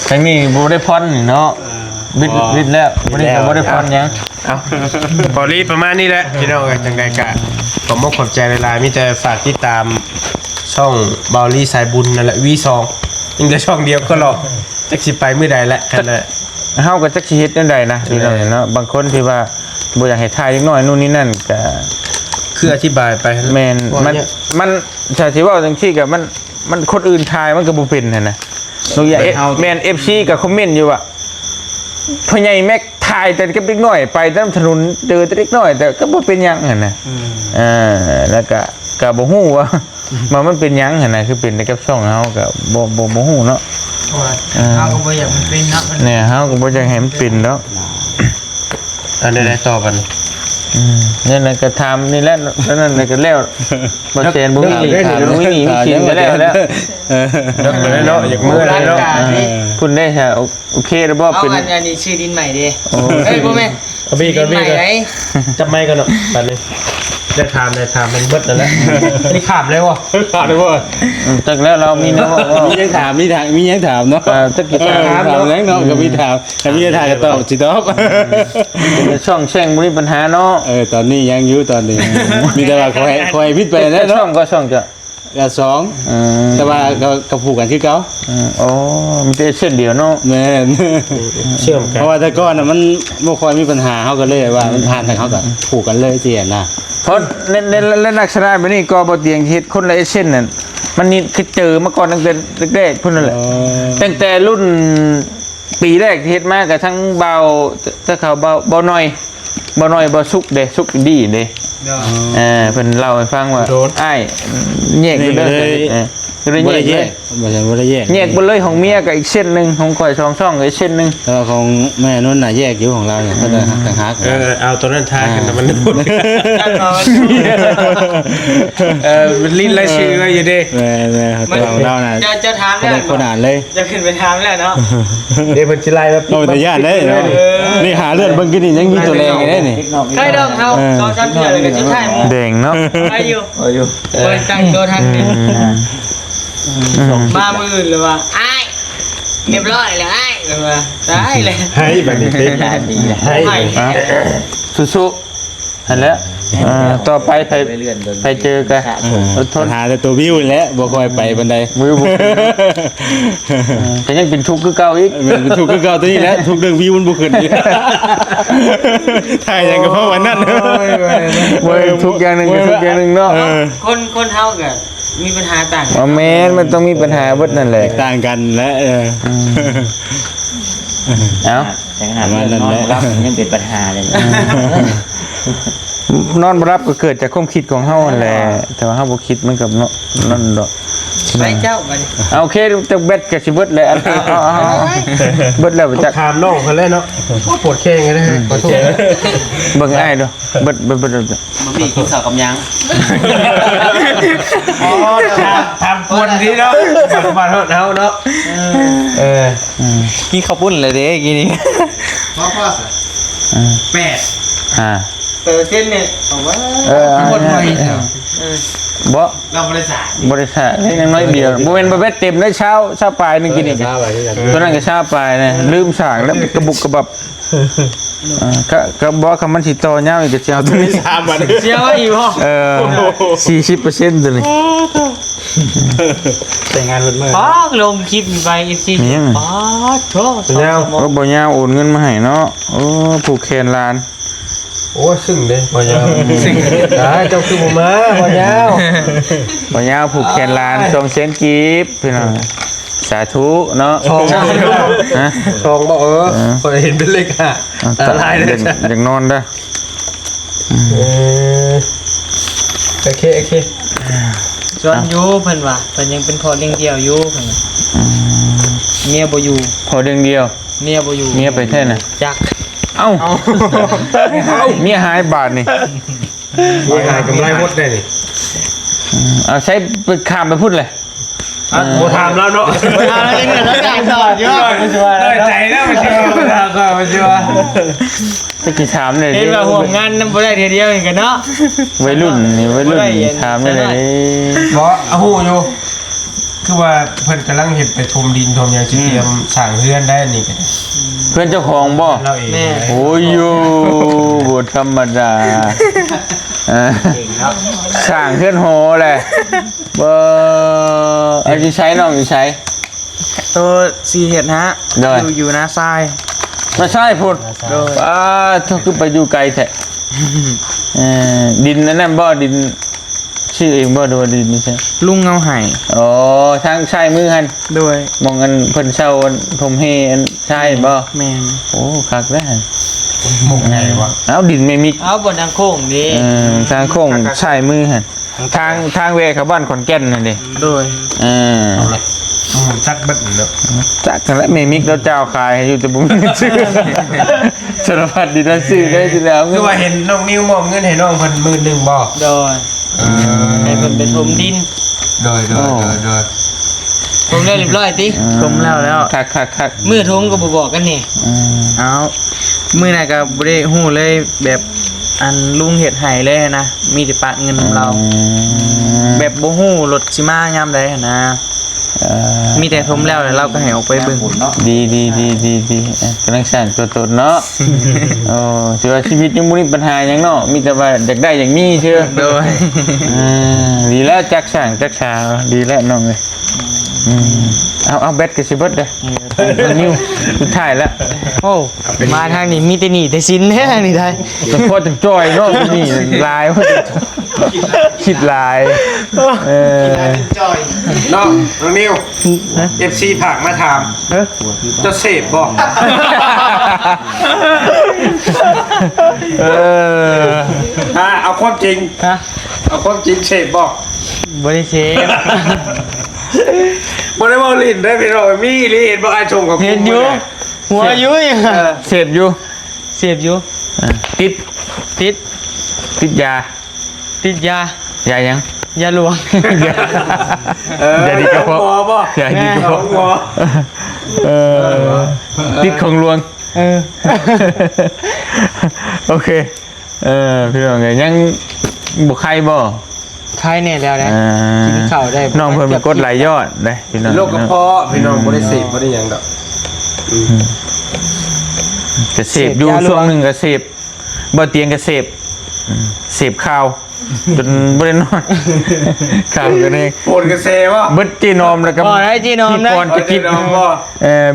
ทั้งนี้บ่ได้ผ่อนนี่เนาะบิดแล้วบ่ได้ผ่อนหยัง เอาบอลี่ประมาณนี้แหละพี่น้องจังได๋กะขอมขอบใจหลายๆมีแต่ฝากติดตามช่องบอลี่สายบุญนั่นแหละ V2ยังแต่ช่องเดียวก็รอจักสิไปมื้อใดละคั่นน่ะ เฮาก็จักสิเฮ็ดจังไดนะพี่น้องเนาะบางคนที่ว่าบ่อยากให้ทายเล็กน้อยนู่นนี่นั่นก็ คืออธิบายไป แม่นมันถ้าสิเว้าจังซี่ก็มันคนอื่นทายมันก็บ่เป็นหั่นนะลูกอย่าแม่น FC ก็คอมเมนต์อยู่ว่าพ่อใหญ่แม็กทายแต่กับเด็กน้อยไปตามถนนเจอแต่เด็กน้อยแต่ก็บ่เป็นหยังหั่นน่ะแล้วก็บ่ฮู้ว่ามันเป็นหยังหั่นน่ะคือเป็นแต่กับช่องเฮาก็บ่ฮู้เนาะ เอาก็บ่อยากมันเป็นเนาะ เนี่ยเฮาก็บ่อยากให้มันเป็นแล้ว อันใดต่อกัน นี่นั่นก็ทำนี่แหละแล้วนั่นก็แล้วบ่เชนบ่มีหนีมีกินก็แล้วแล้ว ยกเลยเนาะอยากมื้อเลยเนาะ คุณได้ใช่โอเคแล้วบ่ เอา เป็น อันนี้ชื่อดินใหม่ดิเอ้ยบ่แม่น เอาบี้ก่อนจับไม้กันเนาะบัดนี้ได้ถามมันเบิดนั่นแหละนี่ขาดเลยวะขาดเลยบ่ จักแล้วเรามีเนาะ มียังถามเนาะ จักกี่ ถามแล้วเนาะก็มีถามถ้ามีถามก็ตอบสิตอบ เป็นช่องแช่งบ่มีปัญหาเนาะ ตอนนี้ยังอยู่ตอนนี้ มีแต่ว่าคอยพิดไปแล้ว ช่อ เนาะ งก็ช่องจะ ก็สองแต่ว่าก็ผูกกันคือเก่า อ๋อมีแต่เส้นเดียวเนาะ แม่น เชื่อมกัน เพราะว่าแต่ก่อนน่ะมันบ่ค่อยมีปัญหาเฮาก็เลยว่ามันผ่านทางเฮาก็ผูกกันเลยสินะ เพราะเล่นลักษณะแบบนี้ก็บ่เตียงเฮ็ดคนละเส้นนั่นมันนี่คือเจอมาก่อนตั้งแต่แรกๆพุ่นนั่นแหละ ตั้งแต่รุ่นปีแรกที่เฮ็ดมากับทั้งเบาถ้าเขาเบาหน่อยเบาสุกเด้สุกดีเด้เพิ่นเล่าให้ฟังว่าอ้ายแยกไปเลยก็เลย บ่ แย ได้ ก แย เลย กบ่ใช่บ่ได้แยก แยกไปเลยของเมียกับอีกเส้นหนึงของข่อย2ช่องกับอีกเส้นหนึง แต่ว่าของแม่นุ่นน่ะแยกอยู่ของเราเนี่ยก็จะต่างหาก เอาตัวนั้นทายกันแต่มันพูดลิ้นไรชื่อไว้อยู่ดิ แม่แต่ของเราน่ะ จะถาม ก็ แล้ว ได้คนอ่านเลย จะขึ้นไปถามแล้วเนาะ เดี๋ยวมันสิไล่มา โอ้แต่ญาติเลยเนาะนี่หาเลือดเบิ่งกินนี่ยังมีตัวแรงอยู่ได้นี่ ใครดอกเฮา2-3เทื่อเลยก็สิถ่ายหมู่ แดงเนาะ ไปอยู่เปิดตั้งตัวทันนี่มามื้ออื่นเลยว่าอ้ายเรียบร้อยแล้วอ้ายเลยว่าได้เลย ให้แบบนี้สิให้ สู้ๆนั่นแหละต่อไปไปเจอกันอดทน หาแต่ตัววิวนี่แหละบ่ค่อยไปบันได มือบุกแต่ยังเป็นทุกข์คือเก่าอีก มันถูกก็เก่าตัวนี้แหละถูกเรื่องวิวมันบ่ขึ้นอีกถ่ายอย่างก็เพราะวันนั้น เว้ยทุกอย่างหนึ่งกับทุกอย่างหนึ่งเนาะ คนเฮาก็มีปัญหาต่าง ว่าแม้นมันต้องมีปัญหาเบิดนั่นแหละ ต่างกันและ เอ้า แต่ขนาดนั้นนอนรับยังเป็นปัญหาเลย นอนบ่รับก็เกิดจากความคิดของเฮานั่นแหละแต่ว่าเฮาบ่คิดมันกับนั่นดอก ไปเจ้าบัดนี้ เอาโอเคจะเบ็ดก็สิเบิดเลยเอาเบิดแล้วจัก ถามน้องเขาแล้วเนาะปวดแข้งไงนะขอโทษ เบิ่งอ้ายดูเบิด มันมีกินข้าวกับยัง ถามคนที่เนาะมาเถอะเฮาเนาะกินข้าวปุ้นเลยเด้กินนี่ อ่า เปอร์เซ็นต์เนี่ยเอาว่า คนใหม่บ่ เราบริษัท บริษัทเล็กน้อยเดียวบ่แม่นบ่เบ็ดเต็มได้เช้าปลายนึงกินอีกตัวนั้นก็เช้าปลายนะลืมสากแล้วกระบุกกระบับก็บอกคำมันสิโตยาวอีกก็สิเอาตัวนี้ 3 วัน เสียว่าอีพ่อ 40%ตัวนี้ แต่งงานเพิ่นมื้อ ป้าลงคลิปไป FC ป้าโธ่ ยาว ก็บ่ยาวโอนเงินมาให้เนาะโอ้ผูกแขนลาน โอ้ยซึ่งเด้บ่ยาวซึ่งเจ้าคือบ่มาบ่ยาว บ่ยาวผูกแขนหลานส่งเสียงกีบพี่น้องสาธุเนาะ ชอง ฮะ ชองบ่พอเห็นเป็นเลขอ่ะตาลายเลยจ้ะ อยากนอนเด้อ โอเคโอเค ส่วนอยู่เพิ่นว่าเพิ่นยังเป็นพ่อเลี้ยงเดี่ยวอยู่เพิ่นว่าเมียบ่อยู่ พอเดือนเดียว เมียบ่อยู่ เมียไปแท้น่ะ จัก เอ้าเมียหายบาทนี่ มีหายกำไรหมดได้นี่ เอาใช้ไปข้ามไปพูดเลย บ่ถามแล้วเนาะ เอาแล้วยังเหลือแล้วจ่ายสอดอยู่ ได้ใจแล้วมันสิว่ามันสิว่า จะกี่ถามเลย เห็นว่าห่วงงานนำบ่ได้เทีเดียวเหมือนกันเนาะ วัยรุ่นนี่วัยรุ่นถามได้เลย บ่ฮู้อยู่คือว่าเพิ่นกำลังเฮ็ดไปถมดินถมหยังสิเตรียมสร้างเรือนได้นี่ก็ เพื่อนเจ้าของบ่ เราเอง โอ้ยโยบ่ธรรมดาสร้างเพื่อนโหเลยบ่เอาสิใช้น้องสิใช้ ตัวสีเห็ดฮะ ได้ อยู่หน้าทราย มาใช่พุ่นถ้าคือไปอยู่ไกลแท้ดินนั่นบ่ดินชื่อเองบ่ดูว่าดินนี่ใช่ ลุงเงาไห่ อ๋อทางใช้มือหัน ด้วย มองกันเพิ่นเช่าผมเฮอันใช่บ่ แมน โอ้คักแล้ว มุกไงวะ เอาดินไม่มิก เอาบนทางโค้งนี่ ทางโค้งใช้มือหันทางเวเข้าบ้านขอนแก่นนั่นดิ ด้วย จักเบัดเนาะ จักกันแล้วไม่มิกแล้วเจ้าขายให้อยู่แต่บ่มีเงินซื้อสารพัดดินแล้วซื้อได้ทีแล้ว คือว่าเห็นน้องนิวมอบเงินให้น้องเพิ่น10,000บ่ โดยให้เพิ่นไปถมดิน โดย ผมได้เรียบร้อยติ ชมแล้ว คัก มือทงก็บ่บอกกันนี่ เอามือไหนกับบริหูเลยแบบอันลุงเห็ดไห่เลยนะ มีแต่ปะเงินของเรา แบบโบหูรถชิมายามใดหั้นนะ มีแต่ทมแล้วแล้วเราก็ให้ออกไปเบิ่ง ดีกำลังสร้างตัวตนเนาะโอ้ถือว่าชีวิตยังบ่มีปัญหาหยังเนาะมีแต่ว่าอยากได้อย่างนี้เชื่อ โดย ดีแล้วจักสร้างจักชาดีแล้วน้องเอ้ยเอาแบตก็สิเบิดเด้อนิ้วสุดท้ายแล้ว โอ้มาทางนี้มีแต่หนี้แต่สินแท้ทางนี้ได้ แต่พอจะจอยเนาะนี่ลายว่าจะคิดลายน้องนิว FC ผักมาถามจะเสพบ่เอาความจริง ฮะ เอาความจริงเสพบ่ บ่ได้เซฟ บ่ได้บ่ลิ้นได้พี่น้องมีลิ้นบ่อาชมกับ เห็นอยู่หัวอยู่ยัง เสพอยู่ เสพอยู่ ติด ติด ยา ติดยาย ายัง ยาหลวง ยาดีกระเพาะ บ่ ยาดีกระเพาะติดของลวงโอเคพี่น้องไงยังบุกใครบ่ ใครเนี่ยแล้วนะกินข้าวได้ น้องเพิ่นไปกดไหลายยอดได้พี่น้อง โรคกระเพาะพี่น้องบ่ได้เสพบ่ได้หยังดอก ก็เสพอยู่ช่วงหนึงก็เสพบ่เตียงก็เสพเสพข้าวจนบ่ได้นอนข้าวกันเอง ปวดกระเซบ่ เบิดจีนอมแล้วก็ บ่ได้จีนอมนะ พี่ปอนจะคิด น้องบ่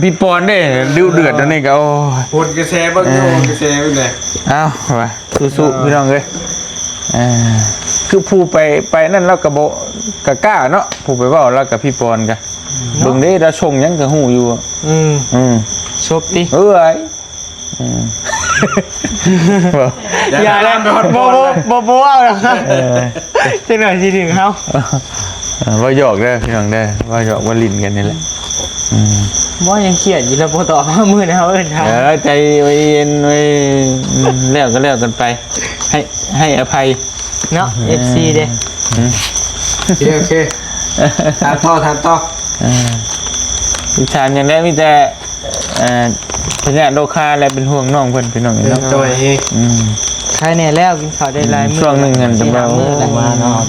พี่ปอนเด้ดื้อเดือดอันนี้ก็โอ้ย ปวดกระเซบ่อยู่กระเซเป็นไง เอ้าว่ะสู้ๆพี่น้องเอ้ยคือผู้ไปนั่นแล้วก็บ่ก็กล้าเนาะผู้ไปเว้าแล้วกับพี่ปอนก็เบิ่งเด้เราชงหยังก็ฮู้อยู่อะ ชบติ เอ้ยบ่ อย่าเลยบ่เอาหรอกจังหน่อยสิถึงเฮา ว่าหยอกเด้อพี่น้องเด้อว่าหยอกว่าลิ้นกันนี่แหละ บ่ยังเครียดอยู่แล้วบ่ตอบมื้อนะเฮาเอิ้นถาม ใจไว้เย็นไว้แล้วก็แล้วกันไป ให้อภัย เนาะ FC เด้ โอเคถามต่อ วิชาอย่างแรกมีแต่พญาโลคาและเป็นห่วงน้องเพิ่นพี่น้องเนาะ ตัวเอง ใครเนี่ยแล้วกินข้าวได้หลายมื้อ ช่วงหนึงกันแต่ว่า มื้อละมาเนาะ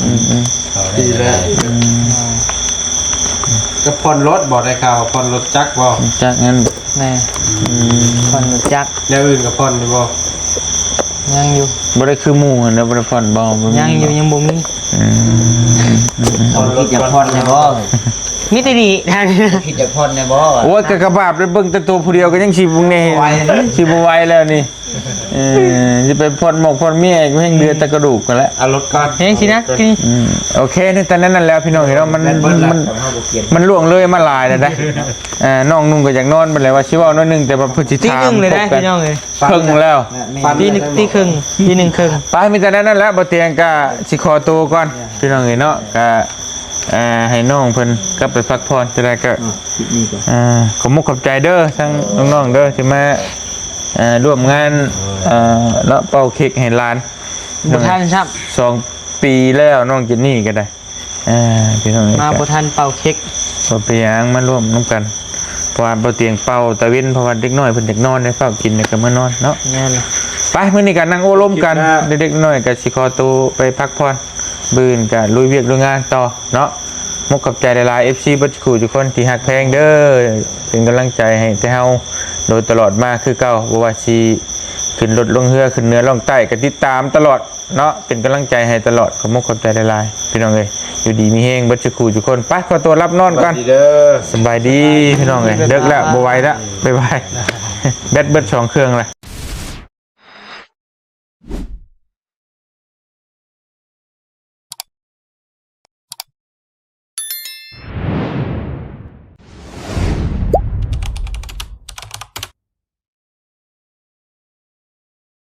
ดีแล้วก็ผ่อนรถบ่ได้ข่าวผ่อนรถจักรบ่ จากนั้น แม่คนรู้จัก แนวอื่นก็ผ่อนได้บ่ ยังอยู่ บ่ได้คือหมู่นะบ่ได้ผ่อนบ่บ่มี ยังอยู่ยังบ่มี คนคิดจะพอนในบ่ มีแต่ดีทางนี้ คิดจะพอนในบ่ โอ้ยกะกะบาบเลยเบิ่งแต่ตัวผู้เดียวก็ยังสิบ่แน่สิบ่ไหวแล้วนี่ จะไปพ่นหมกพ่นเมียอีกแม่งเดือดตะกระดูกกันแล้ว เอารถก่อน เฮ้ยสินะกิน โอเคในตอนนั้นนั่นแล้วพี่น้องเห็นว่ามันล่วงเลยมาลายเลยได้น้องนุ่งก็อยากนอนไปเลยว่าชิว่าน้อยนึงแต่ว่าพุทธิ ตี ธา หนึ่งเลยได้พี่น้องเลย ครึ่งแล้ว ตีหนึ่งตีครึ่งตีหนึ่งครึ่ง ไปมีแต่นั้นนั่นแหละบ่เตียงก็สิขอตัวก่อนพี่น้องเอ้ยเนาะก็ให้น้องเพิ่นกลับไปพักผ่อนจะได้ก็ขอบมุกขอบใจเด้อทั้งน้องๆเด้อที่มาร่วมงานเลาะเป่าเค้กให้หลาน บ่ทันครับ 2 ปีแล้วน้องจินนี่ก็ได้พี่น้องเอ้ย มาบ่ทันเป่าเค้ก บ่ไปหยังมาร่วมนํกันเพราะว่าบ่เตียงเป่าตะเว้นเพราะว่าเด็กน้อยเพิ่นอยากนอนได้เฝ้ากินแล้วก็มานอนเนาะ แม่น ไปมื้อนี้ก็นั่งโอ้ลมกันเด็กๆน้อยๆก็สิขอตัวไปพักผ่อนมื้อนี้ก็ลุยเวียกลุยงานต่อเนาะมุกกับใจหลายๆ FC บัดคู่ทุกคนที่ฮักแพงเด้อเป็นกำลังใจให้แต่เฮาโดยตลอดมาคือเก่าบ่ว่าสิขึ้นรถลงเรือขึ้นเหนือลงใต้ก็ติดตามตลอดเนาะเป็นกำลังใจให้ตลอดขอมุกกับใจหลายๆพี่น้องเอ้ยอยู่ดีมีแฮงบัดคู่ทุกคนไปขอตัวรับนอนก่อนสบายดีพี่น้องเอ้ยเลิกแล้วบ่ไหวแล้วบ๊ายบายแบตเบิด2เครื่องเลย